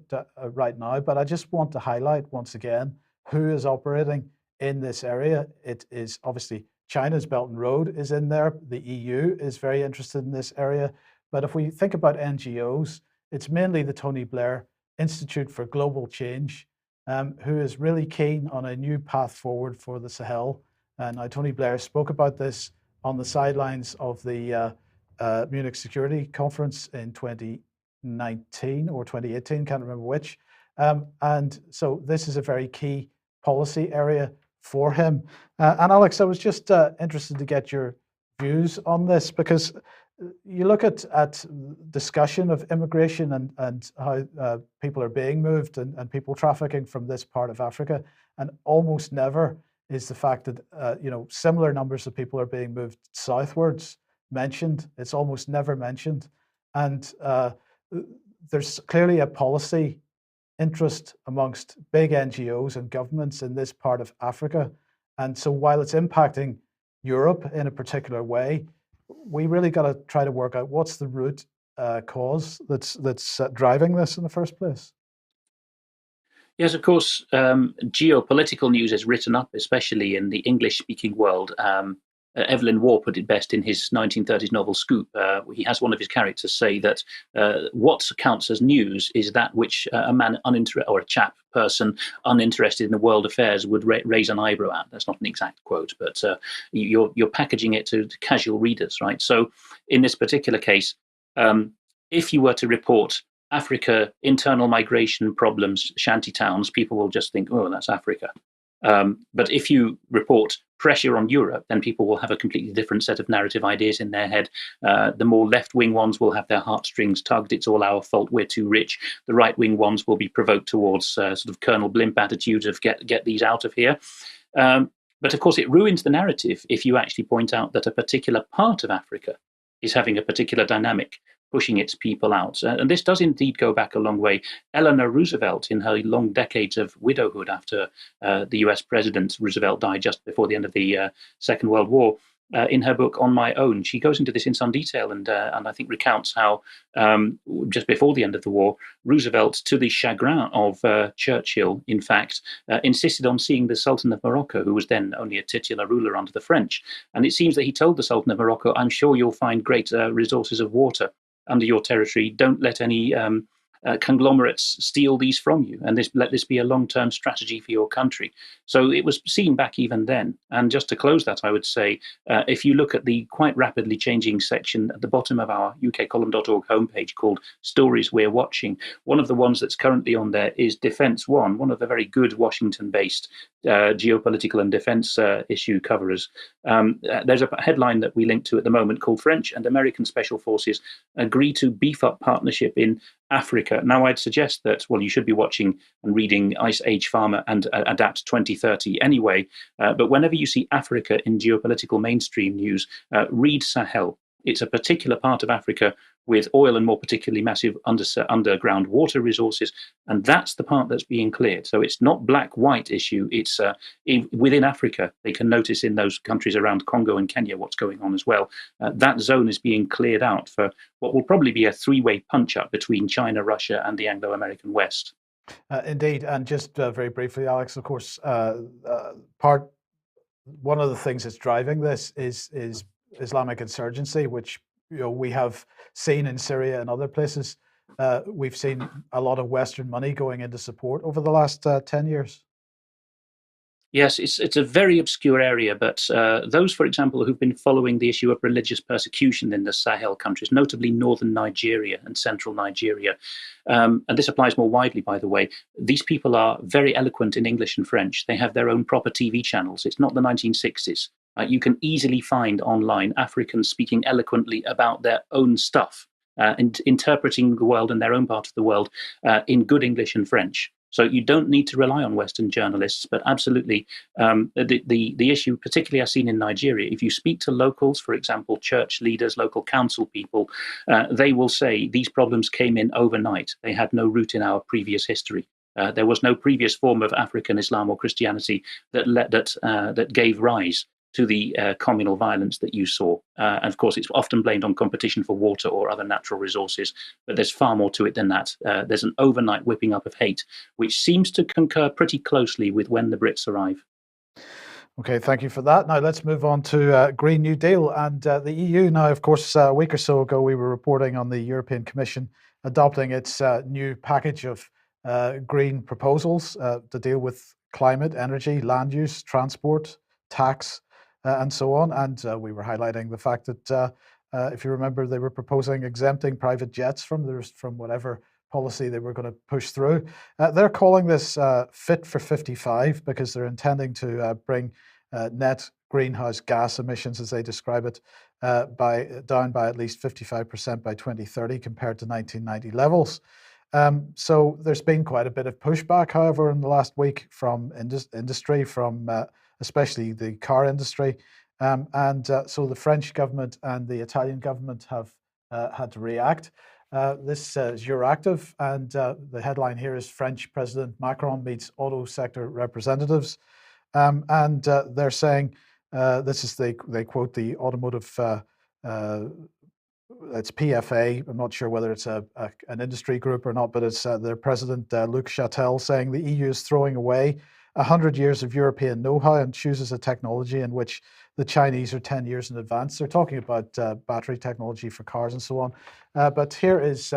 right now, but I just want to highlight once again who is operating in this area. It is obviously China's Belt and Road is in there. The EU is very interested in this area. But if we think about NGOs, it's mainly the Tony Blair Institute for Global Change, who is really keen on a new path forward for the Sahel. And Tony Blair spoke about this on the sidelines of the Munich Security Conference in 2019 or 2018, can't remember which. And so this is a very key policy area for him. And Alex, I was just interested to get your views on this, because you look at discussion of immigration and how people are being moved and people trafficking from this part of Africa, and almost never is the fact that similar numbers of people are being moved southwards mentioned. It's almost never mentioned. And there's clearly a policy interest amongst big NGOs and governments in this part of Africa. And so while it's impacting Europe in a particular way, we really got to try to work out what's the root cause that's driving this in the first place. Yes, of course, geopolitical news is written up, especially in the English-speaking world. Evelyn Waugh put it best in his 1930s novel Scoop. He has one of his characters say that what counts as news is that which a man or a person uninterested in the world affairs would raise an eyebrow at. That's not an exact quote, but you're packaging it to casual readers, right? So in this particular case, if you were to report Africa internal migration problems, shanty towns, people will just think, oh, that's Africa. But if you report pressure on Europe, then people will have a completely different set of narrative ideas in their head. The more left-wing ones will have their heartstrings tugged. It's all our fault. We're too rich. The right-wing ones will be provoked towards sort of Colonel Blimp attitude of get these out of here. But of course, it ruins the narrative if you actually point out that a particular part of Africa is having a particular dynamic, pushing its people out. And this does indeed go back a long way. Eleanor Roosevelt, in her long decades of widowhood after the US President Roosevelt died just before the end of the Second World War, in her book On My Own, she goes into this in some detail and I think recounts how just before the end of the war, Roosevelt, to the chagrin of Churchill, in fact, insisted on seeing the Sultan of Morocco, who was then only a titular ruler under the French. And it seems that he told the Sultan of Morocco, I'm sure you'll find great resources of water under your territory. Don't let any conglomerates steal these from you, and let this be a long-term strategy for your country. So it was seen back even then. And just to close that, I would say, if you look at the quite rapidly changing section at the bottom of our ukcolumn.org homepage called Stories We're Watching, one of the ones that's currently on there is Defense One, one of the very good Washington-based geopolitical and defense issue coverers. There's a headline that we link to at the moment called French and American Special Forces Agree to Beef Up Partnership in Africa. Now, I'd suggest that, well, you should be watching and reading Ice Age Farmer and Adapt 2030 anyway. But whenever you see Africa in geopolitical mainstream news, read Sahel. It's a particular part of Africa with oil and more particularly massive underground water resources. And that's the part that's being cleared. So it's not black-white issue. It's within Africa. They can notice in those countries around Congo and Kenya what's going on as well. That zone is being cleared out for what will probably be a three-way punch-up between China, Russia, and the Anglo-American West. Indeed. And just very briefly, Alex, of course, one of the things that's driving this is Islamic insurgency, which we have seen in Syria and other places. We've seen a lot of Western money going into support over the last 10 years. Yes, it's a very obscure area, but those, for example, who've been following the issue of religious persecution in the Sahel countries, notably northern Nigeria and central Nigeria, and this applies more widely, by the way, these people are very eloquent in English and French. They have their own proper TV channels. It's not the 1960s. You can easily find online Africans speaking eloquently about their own stuff. and interpreting the world and their own part of the world in good English and French. So you don't need to rely on Western journalists, but absolutely the issue, particularly I've seen in Nigeria, if you speak to locals, for example, church leaders, local council people, they will say these problems came in overnight. They had no root in our previous history. There was no previous form of African Islam or Christianity that gave rise to the communal violence that you saw. And of course, it's often blamed on competition for water or other natural resources, but there's far more to it than that. There's an overnight whipping up of hate, which seems to concur pretty closely with when the Brits arrive. Okay, thank you for that. Now let's move on to Green New Deal and the EU. Now, of course, a week or so ago, we were reporting on the European Commission adopting its new package of green proposals to deal with climate, energy, land use, transport, tax, and so on. And we were highlighting the fact that, if you remember, they were proposing exempting private jets from whatever policy they were going to push through. They're calling this Fit for 55 because they're intending to bring net greenhouse gas emissions, as they describe it, down by at least 55% by 2030 compared to 1990 levels. So there's been quite a bit of pushback, however, in the last week from industry, from especially the car industry. So the French government and the Italian government have had to react. This is Euractiv, and the headline here is French President Macron meets auto sector representatives. They're saying, they quote the automotive, it's PFA. I'm not sure whether it's an industry group or not, but it's their president, Luc Chatel, saying the EU is throwing away 100 years of European know-how and chooses a technology in which the Chinese are 10 years in advance. They're talking about battery technology for cars and so on. But here is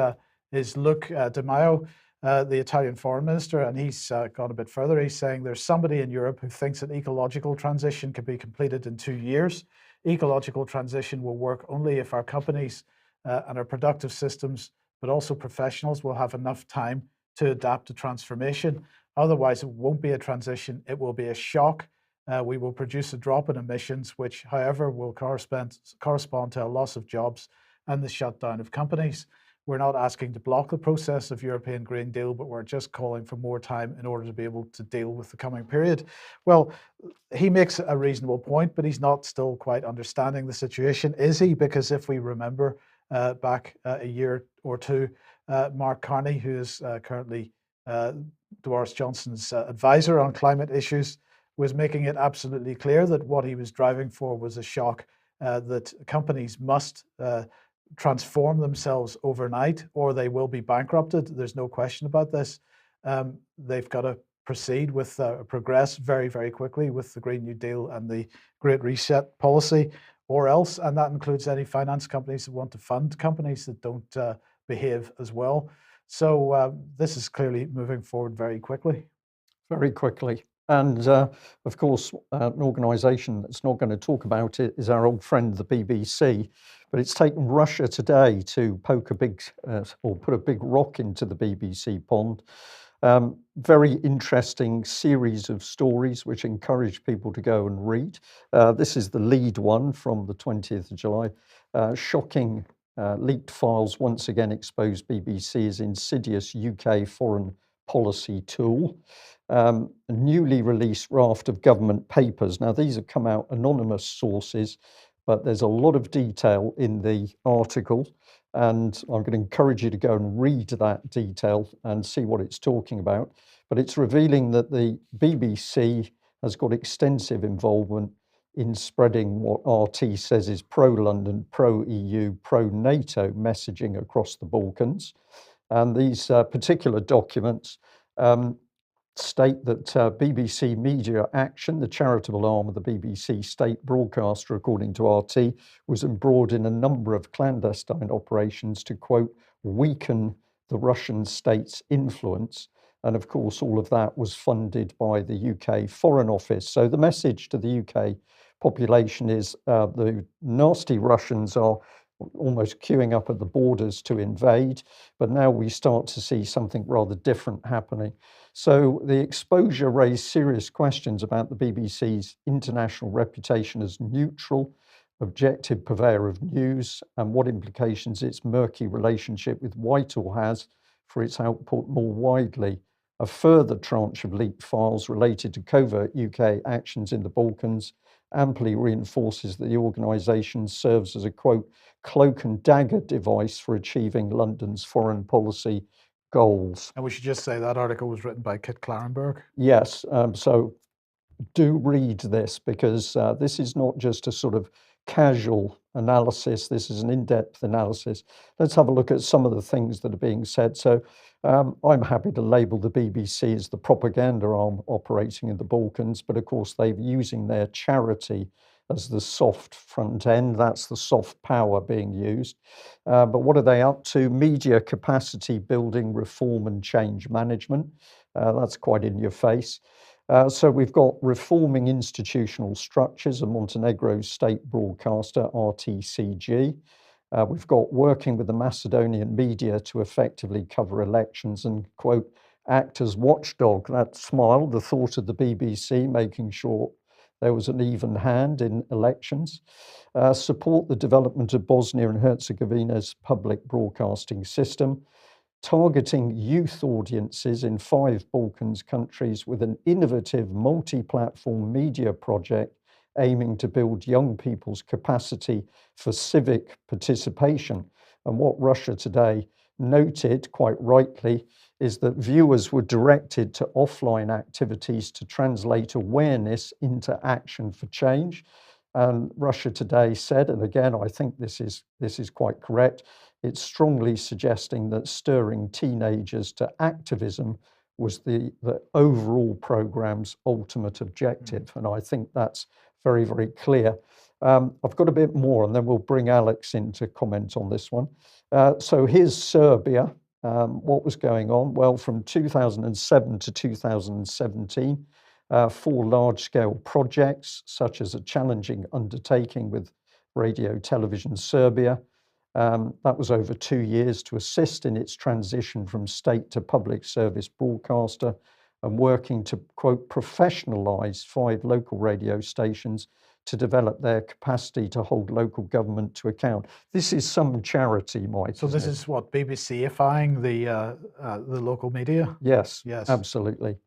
Luc Di Maio, the Italian foreign minister, and he's gone a bit further. He's saying there's somebody in Europe who thinks that ecological transition can be completed in 2 years. Ecological transition will work only if our companies and our productive systems, but also professionals, will have enough time to adapt to transformation. Otherwise, it won't be a transition, it will be a shock. We will produce a drop in emissions, which, however, will correspond to a loss of jobs and the shutdown of companies. We're not asking to block the process of European Green Deal, but we're just calling for more time in order to be able to deal with the coming period. Well, he makes a reasonable point, but he's not still quite understanding the situation, is he? Because if we remember back a year or two, Mark Carney, who is currently Boris Johnson's advisor on climate issues, was making it absolutely clear that what he was driving for was a shock, that companies must transform themselves overnight or they will be bankrupted. There's no question about this. They've got to proceed with progress very, very quickly with the Green New Deal and the Great Reset policy, or else, and that includes any finance companies that want to fund companies that don't behave as well. So this is clearly moving forward very quickly. Very quickly. And of course, an organisation that's not going to talk about it is our old friend, the BBC. But it's taken Russia today to poke a big, or put a big rock into the BBC pond. Very interesting series of stories which encourage people to go and read. This is the lead one from the 20th of July. Shocking leaked files once again expose BBC's insidious UK foreign policy tool. A newly released raft of government papers. Now, these have come out anonymous sources, but there's a lot of detail in the article, and I'm going to encourage you to go and read that detail and see what it's talking about. But it's revealing that the BBC has got extensive involvement in spreading what RT says is pro-London, pro-EU, pro-NATO messaging across the Balkans. And these particular documents state that BBC Media Action, the charitable arm of the BBC state broadcaster, according to RT, was embroiled in a number of clandestine operations to, quote, weaken the Russian state's influence. And of course, all of that was funded by the UK Foreign Office. So the message to the UK population is the nasty Russians are almost queuing up at the borders to invade, but now we start to see something rather different happening. So the exposure raised serious questions about the BBC's international reputation as neutral, objective purveyor of news and what implications its murky relationship with Whitehall has for its output more widely. A further tranche of leaked files related to covert UK actions in the Balkans amply reinforces that the organisation serves as a, quote, cloak and dagger device for achieving London's foreign policy goals. And we should just say that article was written by Kit Clarenberg. Yes, so do read this, because this is not just a sort of casual analysis. This is an in-depth analysis. Let's have a look at some of the things that are being said. So I'm happy to label the BBC as the propaganda arm operating in the Balkans, but of course they're using their charity as the soft front end. That's the soft power being used. But what are they up to? Media capacity building, reform and change management. That's quite in your face. So we've got reforming institutional structures, a Montenegro state broadcaster, RTCG. We've got working with the Macedonian media to effectively cover elections and, quote, act as watchdog. That smile, the thought of the BBC making sure there was an even hand in elections. Support the development of Bosnia and Herzegovina's public broadcasting system. Targeting youth audiences in 5 Balkans countries with an innovative multi-platform media project aiming to build young people's capacity for civic participation. And what Russia Today noted, quite rightly, is that viewers were directed to offline activities to translate awareness into action for change. And Russia Today said, and again, I think this is quite correct, it's strongly suggesting that stirring teenagers to activism was the overall programme's ultimate objective. And I think that's very, very clear. I've got a bit more, and then we'll bring Alex in to comment on this one. So here's Serbia. What was going on? Well, from 2007 to 2017, 4 large-scale projects, such as a challenging undertaking with Radio Television Serbia. That was over 2 years to assist in its transition from state to public service broadcaster and working to, quote, professionalise 5 local radio stations to develop their capacity to hold local government to account. This is some charity, Mike. So this is what, BBC-ifying the local media? Yes, Yes, absolutely.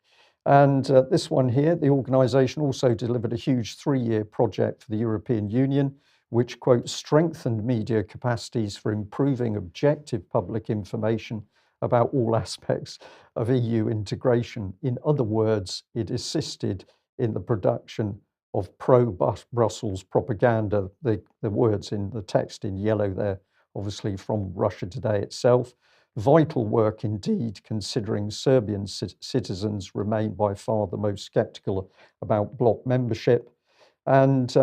And this one here, the organisation also delivered a huge 3-year project for the European Union, which, quote, strengthened media capacities for improving objective public information about all aspects of EU integration. In other words, it assisted in the production of pro-Brussels propaganda. The words in the text in yellow there, obviously from Russia Today itself. Vital work indeed, considering Serbian citizens remain by far the most sceptical about bloc membership. And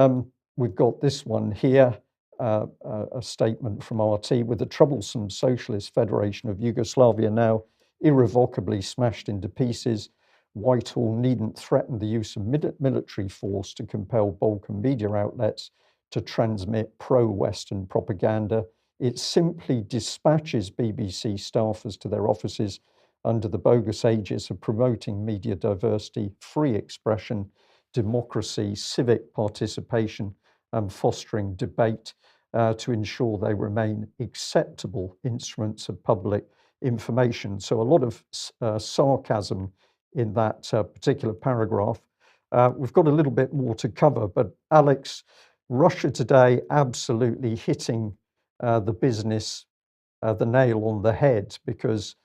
we've got this one here, a statement from RT, with the troublesome Socialist Federation of Yugoslavia now irrevocably smashed into pieces. Whitehall needn't threaten the use of military force to compel Balkan media outlets to transmit pro-Western propaganda. It simply dispatches BBC staffers to their offices under the bogus aegis of promoting media diversity, free expression, democracy, civic participation, and fostering debate to ensure they remain acceptable instruments of public information. So a lot of sarcasm in that particular paragraph. We've got a little bit more to cover, but Alex, Russia Today absolutely hitting the business, the nail on the head, because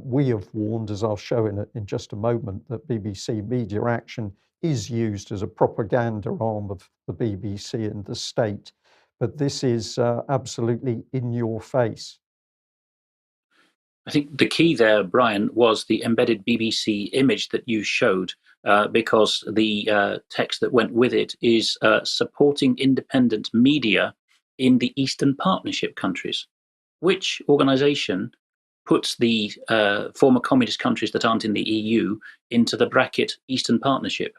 we have warned, as I'll show in just a moment, that BBC Media Action is used as a propaganda arm of the BBC and the state. But this is absolutely in your face. I think the key there, Brian, was the embedded BBC image that you showed, because the text that went with it is supporting independent media in the Eastern Partnership countries. Which organisation puts the former communist countries that aren't in the EU into the bracket Eastern Partnership?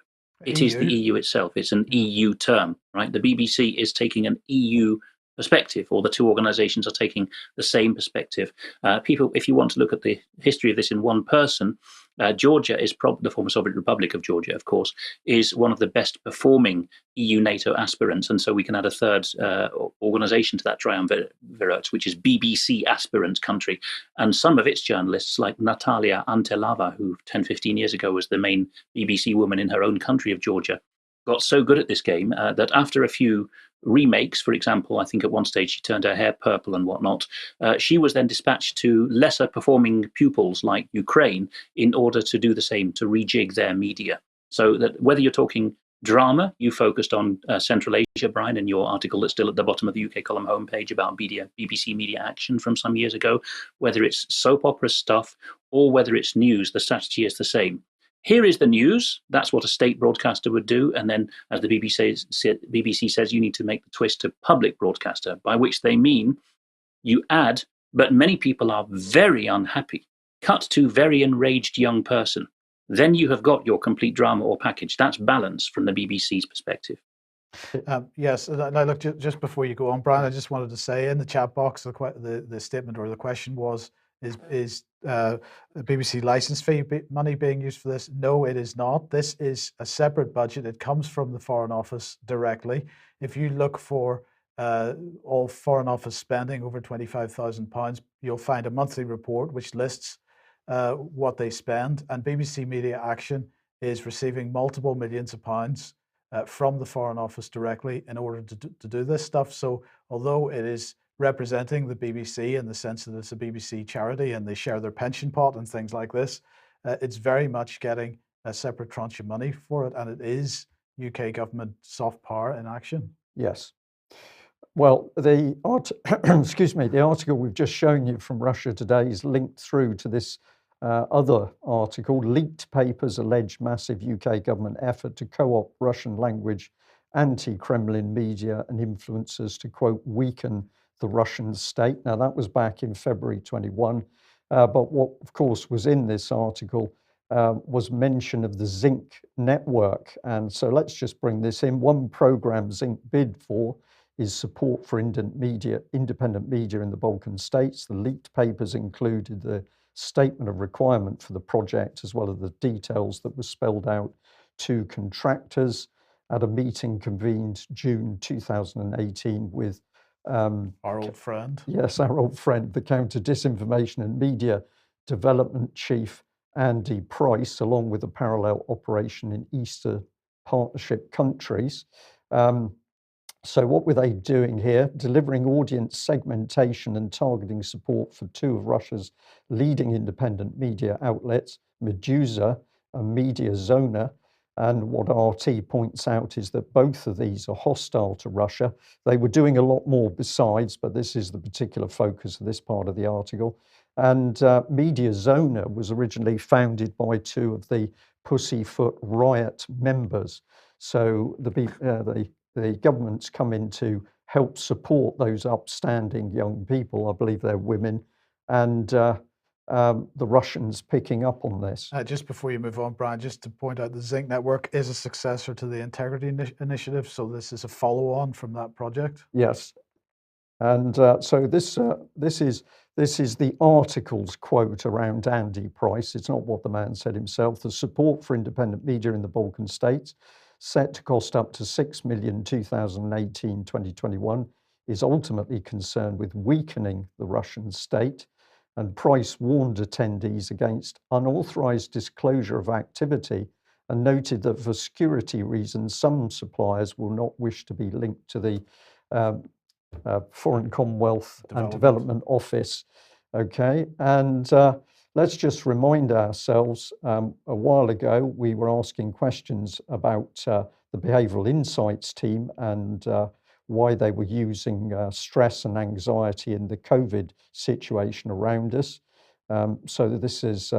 It is the EU itself. It's an EU term, right? The BBC is taking an EU perspective, or the two organizations are taking the same perspective. People, if you want to look at the history of this in one person, Georgia is the former Soviet Republic of Georgia, of course, is one of the best performing EU NATO aspirants. And so we can add a third organization to that triumvirate, which is BBC aspirant country. And some of its journalists, like Natalia Antelava, who 10, 15 years ago was the main BBC woman in her own country of Georgia, got so good at this game that after a few remakes, for example, I think at one stage she turned her hair purple and whatnot, she was then dispatched to lesser performing pupils like Ukraine in order to do the same, to rejig their media. So that whether you're talking drama, you focused on Central Asia, Brian, in your article that's still at the bottom of the UK column homepage about BBC Media Action from some years ago, whether it's soap opera stuff or whether it's news, the strategy is the same. Here is the news. That's what a state broadcaster would do. And then, as the BBC says, you need to make the twist to public broadcaster, by which they mean you add, but many people are very unhappy. Cut to very enraged young person. Then you have got your complete drama or package. That's balance from the BBC's perspective. Yes, now look, just before you go on, Brian, I just wanted to say in the chat box, the statement or the question was, is BBC license fee money being used for this? No, it is not. This is a separate budget. It comes from the Foreign Office directly. If you look for all Foreign Office spending over £25,000, you'll find a monthly report which lists what they spend, and BBC Media Action is receiving multiple millions of pounds from the Foreign Office directly in order to do this stuff. So although it is representing the BBC in the sense that it's a BBC charity and they share their pension pot and things like this, it's very much getting a separate tranche of money for it, and it is UK government soft power in action. Yes. Well, excuse me, the article we've just shown you from Russia Today is linked through to this other article, Leaked Papers Allege Massive UK Government Effort to Co-opt Russian Language Anti-Kremlin Media and Influencers to, quote, weaken the Russian state. Now, that was back in February 21, but what, of course, was in this article was mention of the Zinc network. And so let's just bring this in. One program Zinc bid for is support for independent media in the Balkan states. The leaked papers included the statement of requirement for the project, as well as the details that were spelled out to contractors at a meeting convened June 2018 with our old friend. Yes, our old friend, the Counter Disinformation and Media Development Chief, Andy Price, along with a parallel operation in Eastern Partnership countries. So what were they doing here? Delivering audience segmentation and targeting support for two of Russia's leading independent media outlets, Meduza and Mediazona. And what RT points out is that both of these are hostile to Russia. They were doing a lot more besides, but this is the particular focus of this part of the article. And Mediazona was originally founded by two of the Pussyfoot Riot members. So the government's come in to help support those upstanding young people. I believe they're women, and the Russians picking up on this. Just before you move on, Brian, just to point out, the Zinc Network is a successor to the Integrity Initiative, so this is a follow-on from that project. Yes, and so this is the article's quote around Andy Price. It's not what the man said himself. The support for independent media in the Balkan states, set to cost up to $6 million 2018-2021, is ultimately concerned with weakening the Russian state. And Price warned attendees against unauthorized disclosure of activity and noted that for security reasons, some suppliers will not wish to be linked to the Foreign Commonwealth and Development Office. Okay, and let's just remind ourselves, a while ago, we were asking questions about the Behavioural Insights team and why they were using stress and anxiety in the COVID situation around us. So this is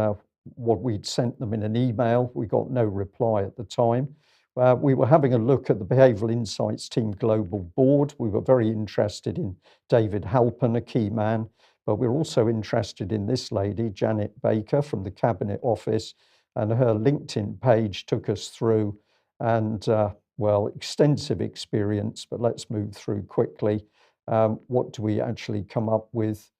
what we'd sent them in an email. We got no reply at the time. We were having a look at the Behavioural Insights team global board. We were very interested in David Halpern, a key man, but we're also interested in this lady, Janet Baker from the Cabinet Office, and her LinkedIn page took us through, and well, extensive experience, but let's move through quickly. What do we actually come up with?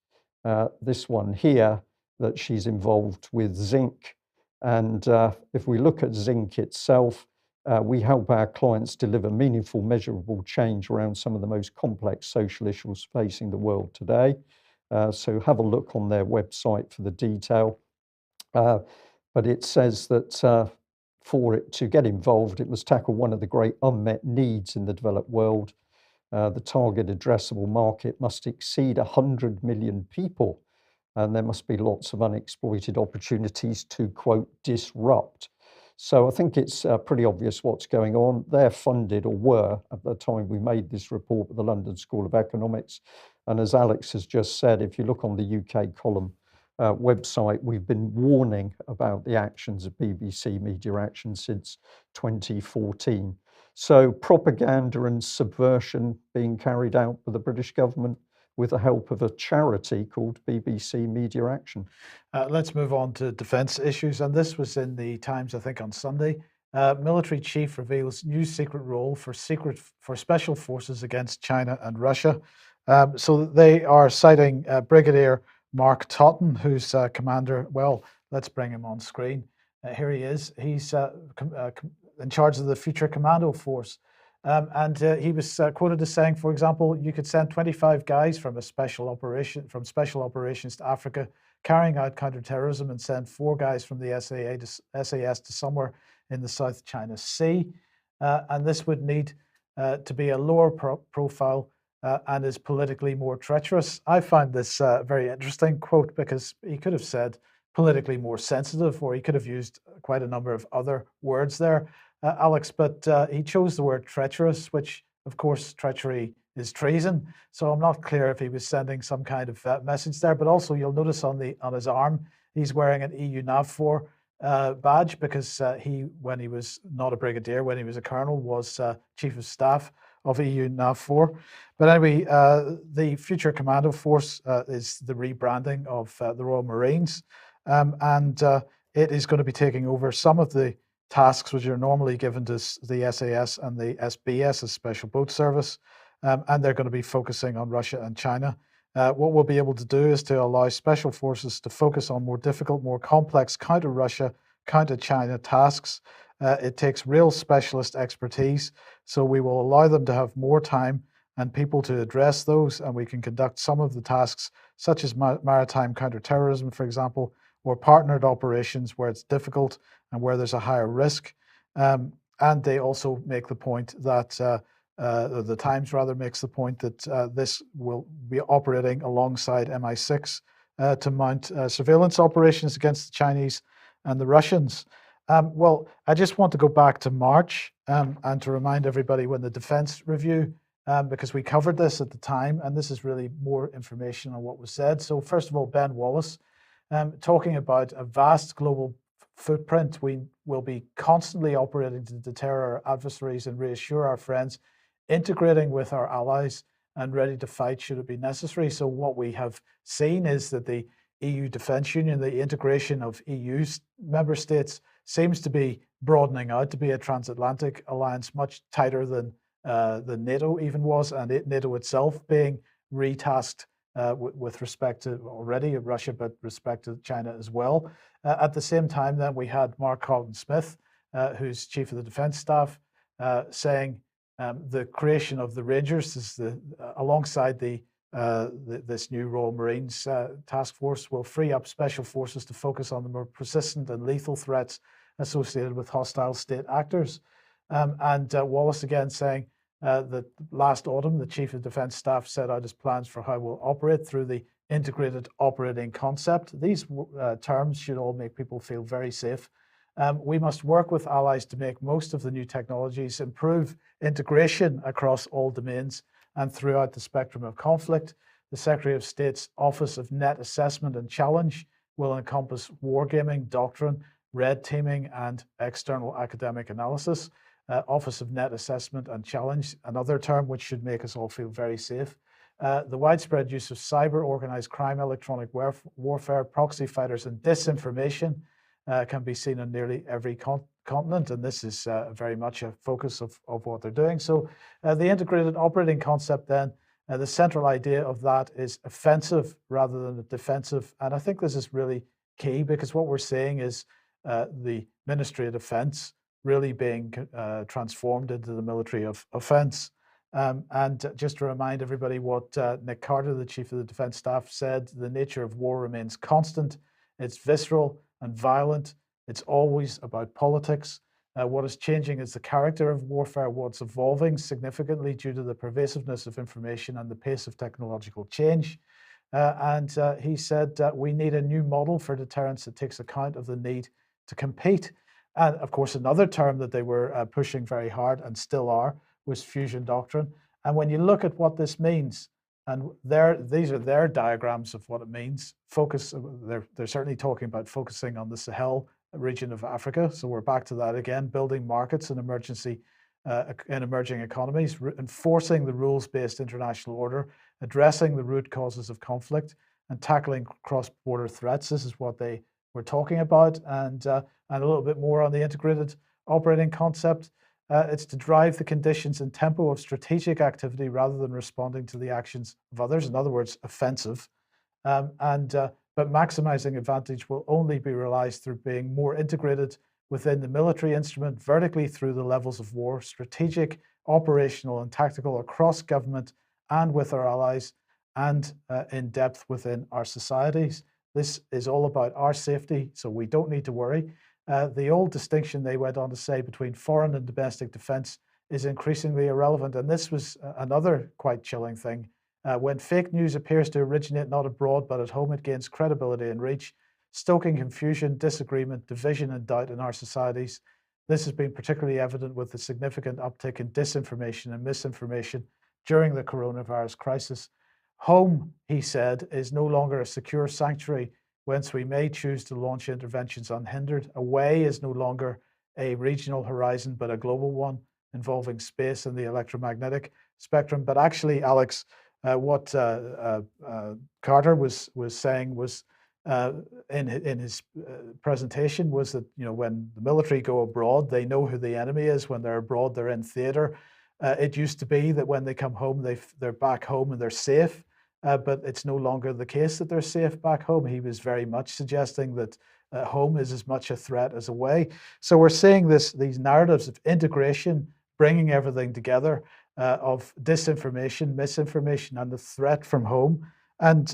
This one here, that she's involved with Zinc And if we look at Zinc itself, we help our clients deliver meaningful, measurable change around some of the most complex social issues facing the world today. So have a look on their website for the detail. But it says that for it to get involved, it must tackle one of the great unmet needs in the developed world. The target addressable market must exceed 100 million people, and there must be lots of unexploited opportunities to, quote, disrupt. So I think it's pretty obvious what's going on. They're funded, or were at the time we made this report, with the London School of Economics. And as Alex has just said, if you look on the UK column website, we've been warning about the actions of BBC Media Action since 2014. So propaganda and subversion being carried out by the British government with the help of a charity called BBC Media Action. Let's move on to defence issues, and this was in the Times, I think, on Sunday. Military chief reveals new secret role for special forces against China and Russia. So they are citing Brigadier Mark Totten, who's commander. Well, let's bring him on screen. Here he is. He's in charge of the Future Commando Force. And he was quoted as saying, for example, you could send 25 guys from special operations to Africa, carrying out counterterrorism, and send 4 guys from the SAS to somewhere in the South China Sea. And this would need to be a lower profile and is politically more treacherous. I find this a very interesting quote, because he could have said politically more sensitive, or he could have used quite a number of other words there, Alex, but he chose the word treacherous, which, of course, treachery is treason. So I'm not clear if he was sending some kind of message there. But also, you'll notice on his arm, he's wearing an EU NAVFOR badge, because when he was not a brigadier, when he was a colonel, was chief of staff of EU NAVFOR. But anyway, the Future Commando Force is the rebranding of the Royal Marines, and it is going to be taking over some of the tasks which are normally given to the SAS and the SBS as Special Boat Service, and they're going to be focusing on Russia and China. What we'll be able to do is to allow special forces to focus on more difficult, more complex counter-Russia, counter-China tasks. It takes real specialist expertise, so we will allow them to have more time and people to address those, and we can conduct some of the tasks, such as maritime counter-terrorism, for example, or partnered operations where it's difficult and where there's a higher risk. And they also make the point that, the Times rather makes the point that this will be operating alongside MI6 to mount surveillance operations against the Chinese and the Russians. Well, I just want to go back to March and to remind everybody when the defence review, because we covered this at the time, and this is really more information on what was said. So first of all, Ben Wallace, talking about a vast global footprint, we will be constantly operating to deter our adversaries and reassure our friends, integrating with our allies and ready to fight should it be necessary. So what we have seen is that the EU Defence Union, the integration of EU member states, seems to be broadening out to be a transatlantic alliance, much tighter than NATO even was, and NATO itself being retasked with respect to already Russia, but respect to China as well. At the same time, then we had Mark Carleton-Smith, who's chief of the defence staff, saying the creation of the Rangers is alongside this new Royal Marines task force will free up special forces to focus on the more persistent and lethal threats associated with hostile state actors. And Wallace again saying that last autumn, the Chief of Defence Staff set out his plans for how we'll operate through the integrated operating concept. These terms should all make people feel very safe. We must work with allies to make most of the new technologies, improve integration across all domains and throughout the spectrum of conflict. The Secretary of State's Office of Net Assessment and Challenge will encompass wargaming, doctrine, red teaming, and external academic analysis. Office of Net Assessment and Challenge, another term which should make us all feel very safe. The widespread use of cyber, organized crime, electronic warfare, proxy fighters, and disinformation can be seen on nearly every continent, and this is very much a focus of what they're doing. So the integrated operating concept then, the central idea of that is offensive rather than defensive. And I think this is really key, because what we're seeing is the Ministry of Defence really being transformed into the military of offence. And just to remind everybody what Nick Carter, the Chief of the Defence Staff, said, the nature of war remains constant. It's visceral and violent. It's always about politics. What is changing is the character of warfare. What's evolving significantly due to the pervasiveness of information and the pace of technological change. And he said we need a new model for deterrence that takes account of the need to compete. And of course, another term that they were pushing very hard and still are was fusion doctrine. And when you look at what this means, and these are their diagrams of what it means. They're certainly talking about focusing on the Sahel region of Africa. So we're back to that again, building markets in emerging economies, enforcing the rules-based international order, addressing the root causes of conflict, and tackling cross-border threats. This is what they were talking about, and a little bit more on the integrated operating concept. It's to drive the conditions and tempo of strategic activity rather than responding to the actions of others. In other words, offensive. But maximizing advantage will only be realized through being more integrated within the military instrument, vertically through the levels of war, strategic, operational, and tactical across government and with our allies, and in depth within our societies. This is all about our safety, so we don't need to worry. The old distinction, they went on to say, between foreign and domestic defense is increasingly irrelevant. And this was another quite chilling thing. When fake news appears to originate not abroad, but at home, it gains credibility and reach, stoking confusion, disagreement, division, and doubt in our societies. This has been particularly evident with the significant uptick in disinformation and misinformation during the coronavirus crisis. Home, he said, is no longer a secure sanctuary whence we may choose to launch interventions unhindered. Away is no longer a regional horizon, but a global one involving space and the electromagnetic spectrum. But actually, Alex, what Carter was saying was in his presentation was that, you know, when the military go abroad, they know who the enemy is. When they're abroad, they're in theater. It used to be that when they come home, they're back home and they're safe. But it's no longer the case that they're safe back home. He was very much suggesting that home is as much a threat as away. So we're seeing these narratives of integration, bringing everything together, of disinformation, misinformation, and the threat from home. And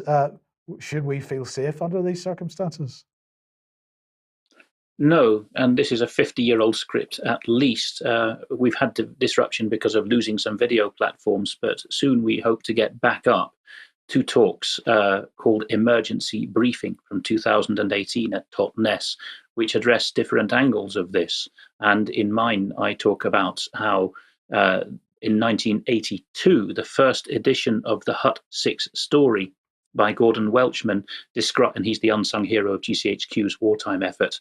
should we feel safe under these circumstances? No, and this is a 50-year-old script at least. We've had disruption because of losing some video platforms, but soon we hope to get back up. 2 talks called Emergency Briefing from 2018 at Totnes, which address different angles of this. And in mine, I talk about how in 1982, the first edition of the Hut 6 story by Gordon Welchman, and he's the unsung hero of GCHQ's wartime effort,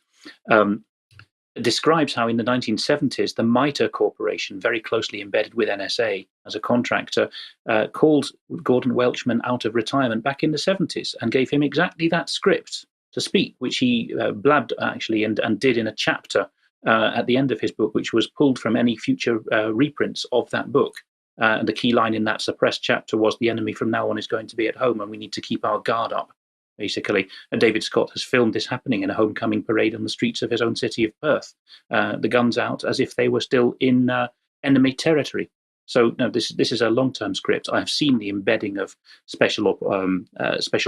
describes how in the 1970s, the MITRE Corporation, very closely embedded with NSA as a contractor, called Gordon Welchman out of retirement back in the 70s and gave him exactly that script to speak, which he blabbed actually and did in a chapter at the end of his book, which was pulled from any future reprints of that book. And the key line in that suppressed chapter was, the enemy from now on is going to be at home and we need to keep our guard up, basically. And David Scott has filmed this happening in a homecoming parade on the streets of his own city of Perth. The guns out as if they were still in enemy territory. So no, this is a long-term script. I have seen the embedding of special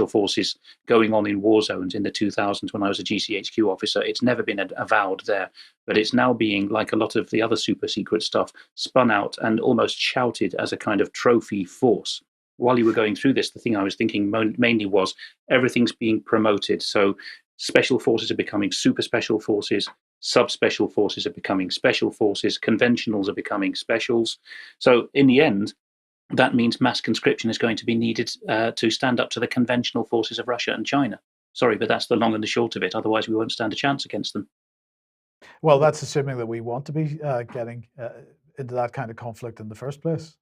forces going on in war zones in the 2000s when I was a GCHQ officer. It's never been avowed there, but it's now being, like a lot of the other super secret stuff, spun out and almost shouted as a kind of trophy force. While you were going through this, the thing I was thinking mainly was everything's being promoted. So special forces are becoming super special forces. Sub-special forces are becoming special forces, conventionals are becoming specials. So in the end, that means mass conscription is going to be needed to stand up to the conventional forces of Russia and China. Sorry, but that's the long and the short of it. Otherwise, we won't stand a chance against them. Well, that's assuming that we want to be getting into that kind of conflict in the first place.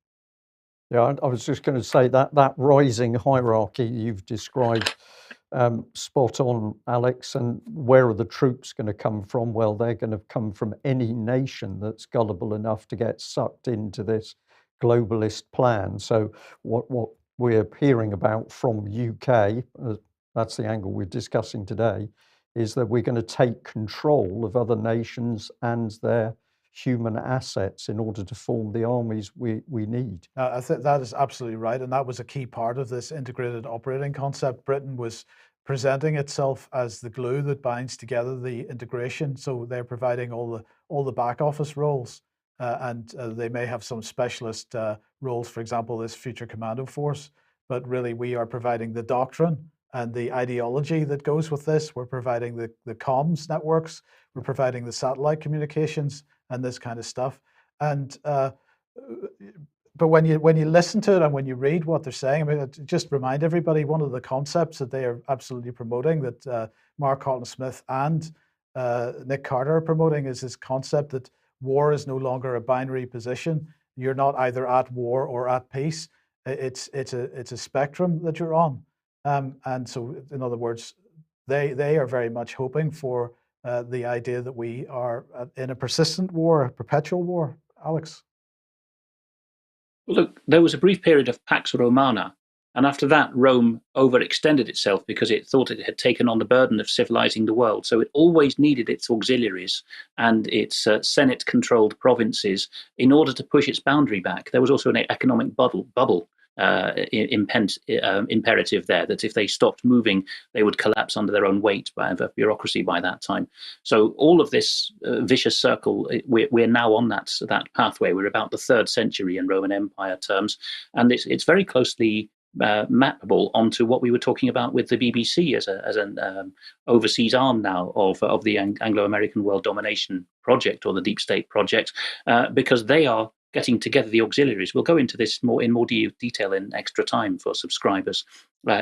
Yeah, I was just going to say that rising hierarchy you've described, spot on, Alex. And where are the troops going to come from? Well, they're going to come from any nation that's gullible enough to get sucked into this globalist plan. So what we're hearing about from UK, that's the angle we're discussing today, is that we're going to take control of other nations and their human assets in order to form the armies we need. I think that is absolutely right, and that was a key part of this integrated operating concept. Britain was presenting itself as the glue that binds together the integration. So they're providing all the back office roles, and they may have some specialist roles, for example, this Future Commando Force. But really, we are providing the doctrine and the ideology that goes with this. We're providing the comms networks, we're providing the satellite communications, and this kind of stuff. And but when you listen to it and when you read what they're saying, I mean, just remind everybody, one of the concepts that they are absolutely promoting, that Mark Halton-Smith and Nick Carter are promoting, is this concept that war is no longer a binary position. You're not either at war or at peace. It's a spectrum that you're on. And so, in other words, they are very much hoping for the idea that we are in a persistent war, a perpetual war. Alex? Well, look, there was a brief period of Pax Romana, and after that, Rome overextended itself because it thought it had taken on the burden of civilizing the world. So it always needed its auxiliaries and its Senate-controlled provinces in order to push its boundary back. There was also an economic bubble imperative there, that if they stopped moving, they would collapse under their own weight of bureaucracy by that time. So all of this vicious circle, we're now on that pathway. We're about the 3rd century in Roman Empire terms, and it's very closely mappable onto what we were talking about with the BBC as an overseas arm now of the Anglo-American world domination project, or the deep state project, because they are getting together the auxiliaries. We'll go into this in more detail in extra time for subscribers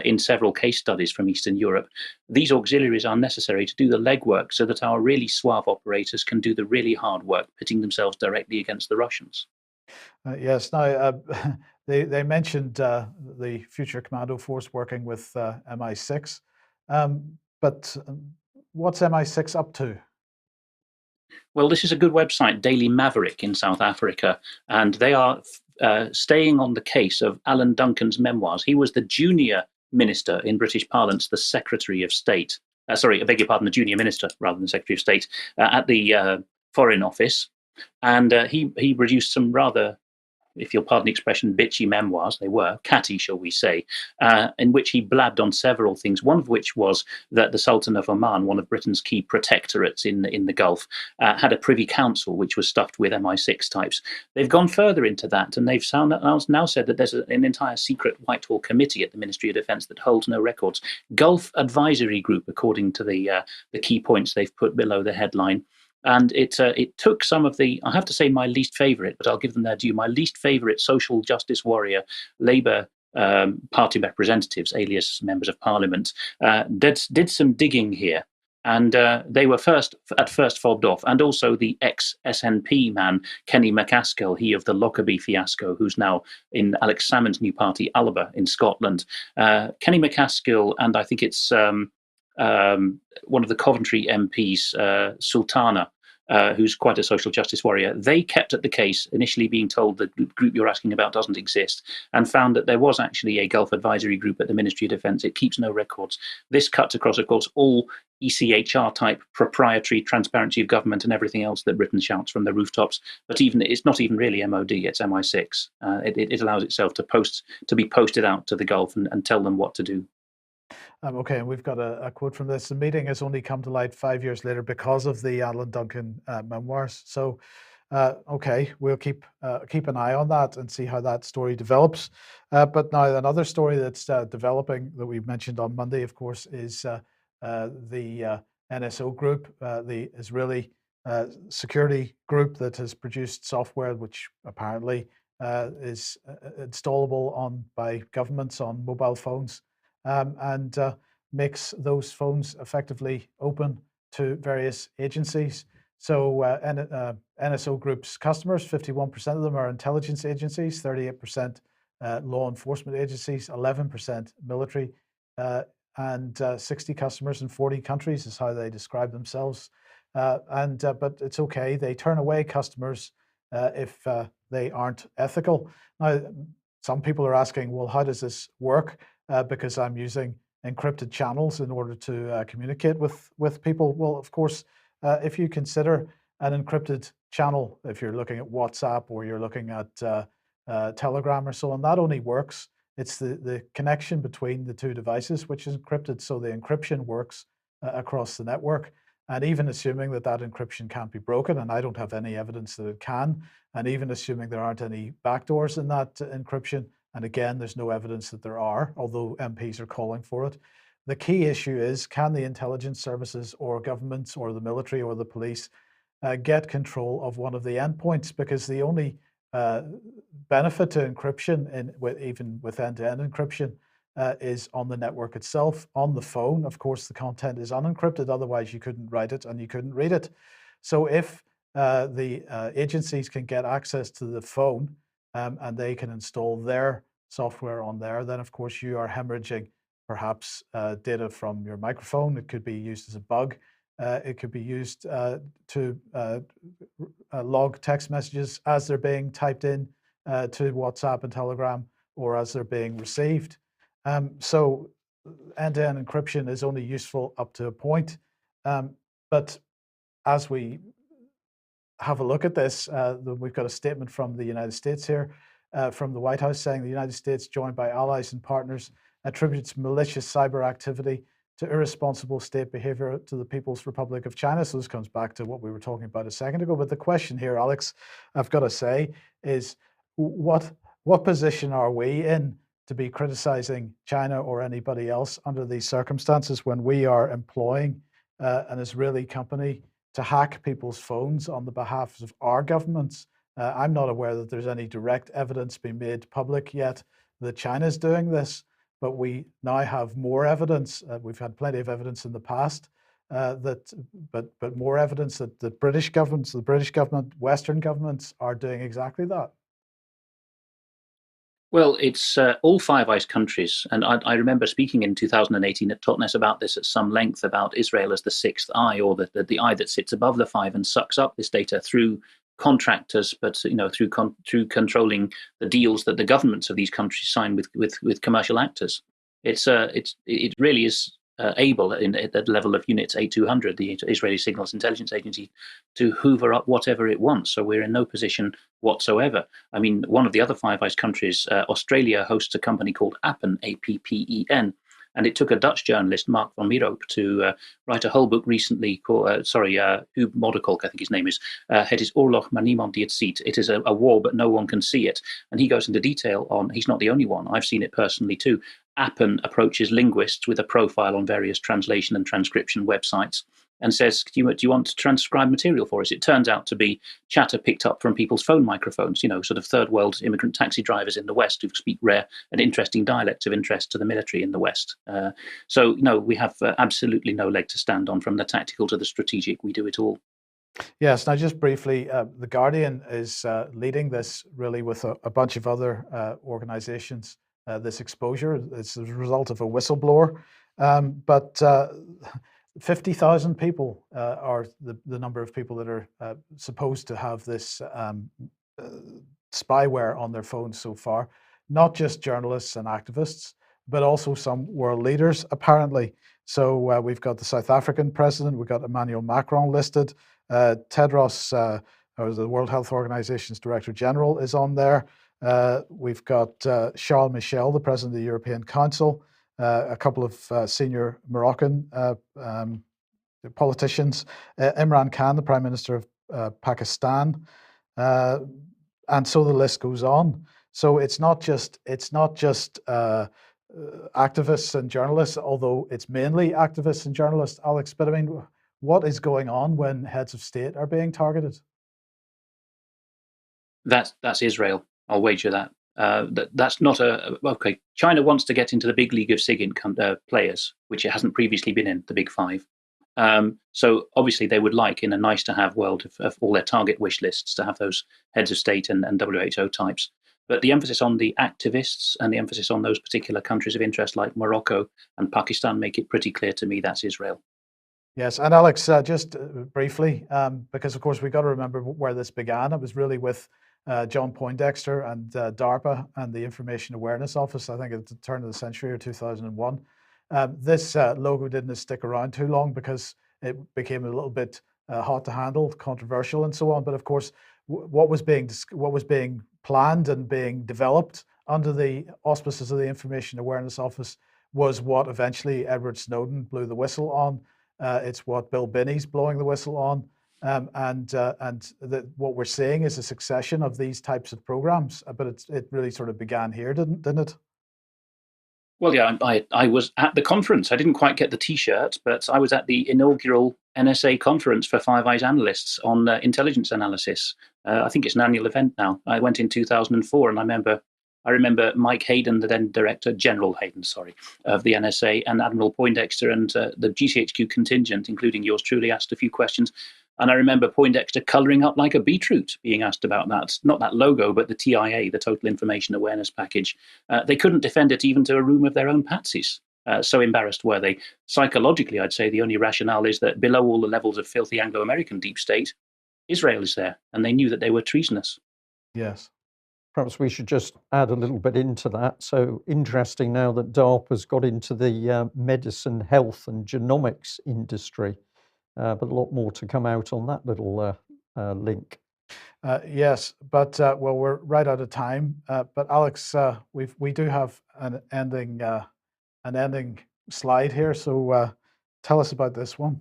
in several case studies from Eastern Europe. These auxiliaries are necessary to do the legwork so that our really suave operators can do the really hard work, pitting themselves directly against the Russians. Yes. Now, they mentioned the Future Commando Force working with MI6, but what's MI6 up to? Well, this is a good website, Daily Maverick in South Africa, and they are staying on the case of Alan Duncan's memoirs. He was the junior minister in British parlance, the Secretary of State. Sorry, I beg your pardon, the junior minister rather than Secretary of State at the Foreign Office. And he produced some rather, if you'll pardon the expression, bitchy memoirs. They were catty, shall we say, in which he blabbed on several things, one of which was that the Sultan of Oman, one of Britain's key protectorates in the Gulf, had a privy council which was stuffed with MI6 types. They've gone further into that, and they've now said that there's an entire secret Whitehall committee at the Ministry of Defence that holds no records. Gulf Advisory Group, according to the key points they've put below the headline. And it took some of the, I have to say, my least favourite, but I'll give them their due, my least favourite social justice warrior, Labour party representatives, alias members of parliament, did some digging here. And they were at first fobbed off. And also the ex-SNP man, Kenny MacAskill, he of the Lockerbie fiasco, who's now in Alex Salmond's new party, Alba, in Scotland. Kenny MacAskill, and I think it's one of the Coventry MPs, Sultana, who's quite a social justice warrior, they kept at the case, initially being told the group you're asking about doesn't exist, and found that there was actually a Gulf Advisory Group at the Ministry of Defence. It keeps no records. This cuts across, of course, all ECHR-type proprietary transparency of government and everything else that Britain shouts from the rooftops. But it's not even really MOD, it's MI6. It allows itself to be posted out to the Gulf and tell them what to do. Okay, and we've got a quote from this. The meeting has only come to light 5 years later because of the Alan Duncan memoirs. So, okay, we'll keep an eye on that and see how that story develops. But now another story that's developing that we mentioned on Monday, of course, is the NSO group, the Israeli security group that has produced software which apparently is installable by governments on mobile phones. And makes those phones effectively open to various agencies. So NSO Group's customers, 51% of them are intelligence agencies, 38% law enforcement agencies, 11% military, and 60 customers in 40 countries is how they describe themselves. But it's okay, they turn away customers if they aren't ethical. Now, some people are asking, well, how does this work? Because I'm using encrypted channels in order to communicate with people? Well, of course, if you consider an encrypted channel, if you're looking at WhatsApp or you're looking at Telegram or so on, that only works. It's the connection between the two devices which is encrypted, so the encryption works across the network. And even assuming that that encryption can't be broken, and I don't have any evidence that it can, and even assuming there aren't any backdoors in that encryption, and again, there's no evidence that there are, although MPs are calling for it. The key issue is, can the intelligence services or governments or the military or the police get control of one of the endpoints? Because the only benefit to encryption, even with end-to-end encryption, is on the network itself. On the phone, of course, the content is unencrypted, otherwise you couldn't write it and you couldn't read it. So if the agencies can get access to the phone and they can install their software on there, then of course you are hemorrhaging perhaps data from your microphone. It could be used as a bug. It could be used to log text messages as they're being typed in to WhatsApp and Telegram, or as they're being received. So end-to-end encryption is only useful up to a point. But as we have a look at this, we've got a statement from the United States here, from the White House, saying the United States, joined by allies and partners, attributes malicious cyber activity to irresponsible state behavior to the People's Republic of China. So this comes back to what we were talking about a second ago. But the question here, Alex, I've got to say, is what position are we in to be criticizing China or anybody else under these circumstances when we are employing an Israeli company to hack people's phones on the behalf of our governments? I'm not aware that there's any direct evidence being made public yet that China's doing this, but we now have more evidence. We've had plenty of evidence in the past, but more evidence that the British government, Western governments are doing exactly that. Well, it's all Five Eyes countries. And I remember speaking in 2018 at Totnes about this at some length, about Israel as the sixth eye, or the eye that sits above the five and sucks up this data through contractors, but through controlling the deals that the governments of these countries sign with commercial actors. It really is able at the level of Unit A200, the Israeli Signals Intelligence Agency, to hoover up whatever it wants. So we're in no position whatsoever. I mean, one of the other Five Eyes countries, Australia, hosts a company called Appen, APPEN, and it took a Dutch journalist, Mark van Mierop, to write a whole book recently called, Huub Modderkolk, I think his name is, Het is oorlog, maar niemand die het ziet. It is a war, but no one can see it. And he goes into detail on, he's not the only one, I've seen it personally too. Appen approaches linguists with a profile on various translation and transcription websites and says, do you want to transcribe material for us? It turns out to be chatter picked up from people's phone microphones, sort of third world immigrant taxi drivers in the West who speak rare and interesting dialects of interest to the military in the West. So, no, we have absolutely no leg to stand on. From the tactical to the strategic, we do it all. Yes, now just briefly, The Guardian is leading this really with a bunch of other organizations. This exposure is a result of a whistleblower, but 50,000 people are the number of people that are supposed to have this spyware on their phones so far. Not just journalists and activists, but also some world leaders, apparently. So we've got the South African president, we've got Emmanuel Macron listed, Tedros, or the World Health Organization's Director General, is on there. We've got Charles Michel, the president of the European Council, a couple of senior Moroccan politicians, Imran Khan, the Prime Minister of Pakistan, and so the list goes on. So it's not just activists and journalists, although it's mainly activists and journalists, Alex. But I mean, what is going on when heads of state are being targeted? That's Israel. I'll wager that. That's not okay. China wants to get into the big league of SIGINT players, which it hasn't previously been in, the big five. So obviously they would like, in a nice to have world of all their target wish lists, to have those heads of state and WHO types. But the emphasis on the activists and the emphasis on those particular countries of interest like Morocco and Pakistan make it pretty clear to me that's Israel. Yes, and Alex, just briefly, because of course we've got to remember where this began. It was really with John Poindexter and DARPA and the Information Awareness Office, I think at the turn of the century, or 2001. This logo didn't stick around too long because it became a little bit hard to handle, controversial, and so on. But of course, what was being planned and being developed under the auspices of the Information Awareness Office was what eventually Edward Snowden blew the whistle on. It's what Bill Binney's blowing the whistle on. What we're seeing is a succession of these types of programs, but it really sort of began here, didn't it? Well, yeah, I was at the conference. I didn't quite get the T-shirt, but I was at the inaugural NSA conference for Five Eyes analysts on intelligence analysis. I think it's an annual event now. I went in 2004, and I remember Mike Hayden, the then director, General Hayden, sorry, of the NSA, and Admiral Poindexter and the GCHQ contingent, including yours truly, asked a few questions. And I remember Poindexter colouring up like a beetroot being asked about that. Not that logo, but the TIA, the Total Information Awareness Package. They couldn't defend it even to a room of their own patsies. So embarrassed were they. Psychologically, I'd say the only rationale is that below all the levels of filthy Anglo-American deep state, Israel is there, and they knew that they were treasonous. Yes. Perhaps we should just add a little bit into that. So interesting now that DARPA's got into the medicine, health and genomics industry, but a lot more to come out on that little link. Yes, but well, we're right out of time. But Alex, we do have an ending slide here. So tell us about this one.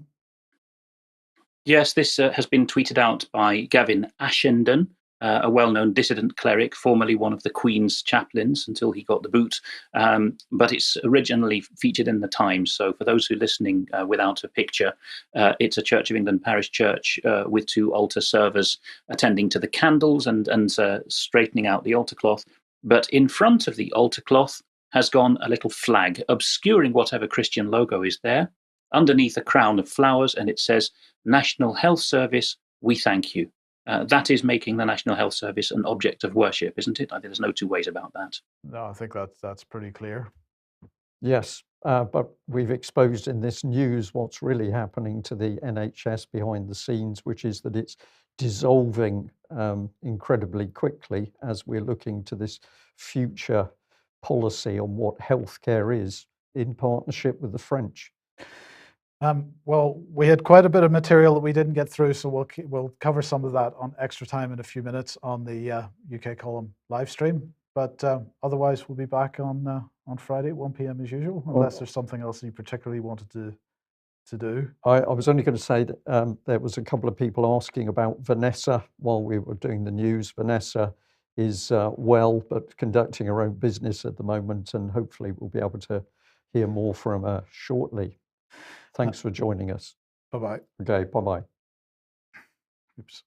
Yes, this has been tweeted out by Gavin Ashenden, a well-known dissident cleric, formerly one of the Queen's chaplains until he got the boot. But it's originally featured in the Times. So for those who are listening without a picture, it's a Church of England parish church with two altar servers attending to the candles and straightening out the altar cloth. But in front of the altar cloth has gone a little flag, obscuring whatever Christian logo is there, underneath a crown of flowers, and it says, National Health Service, we thank you. That is making the National Health Service an object of worship, isn't it? I think there's no two ways about that. No, I think that's pretty clear. Yes, but we've exposed in this news what's really happening to the NHS behind the scenes, which is that it's dissolving incredibly quickly as we're looking to this future policy on what healthcare is in partnership with the French. Well, we had quite a bit of material that we didn't get through, so we'll cover some of that on extra time in a few minutes on the UK Column live stream. But otherwise, we'll be back on Friday at 1 p.m. as usual, unless there's something else you particularly wanted to do. I was only going to say that there was a couple of people asking about Vanessa while we were doing the news. Vanessa is well, but conducting her own business at the moment, and hopefully we'll be able to hear more from her shortly. Thanks for joining us. Bye-bye. Okay, bye-bye. Oops.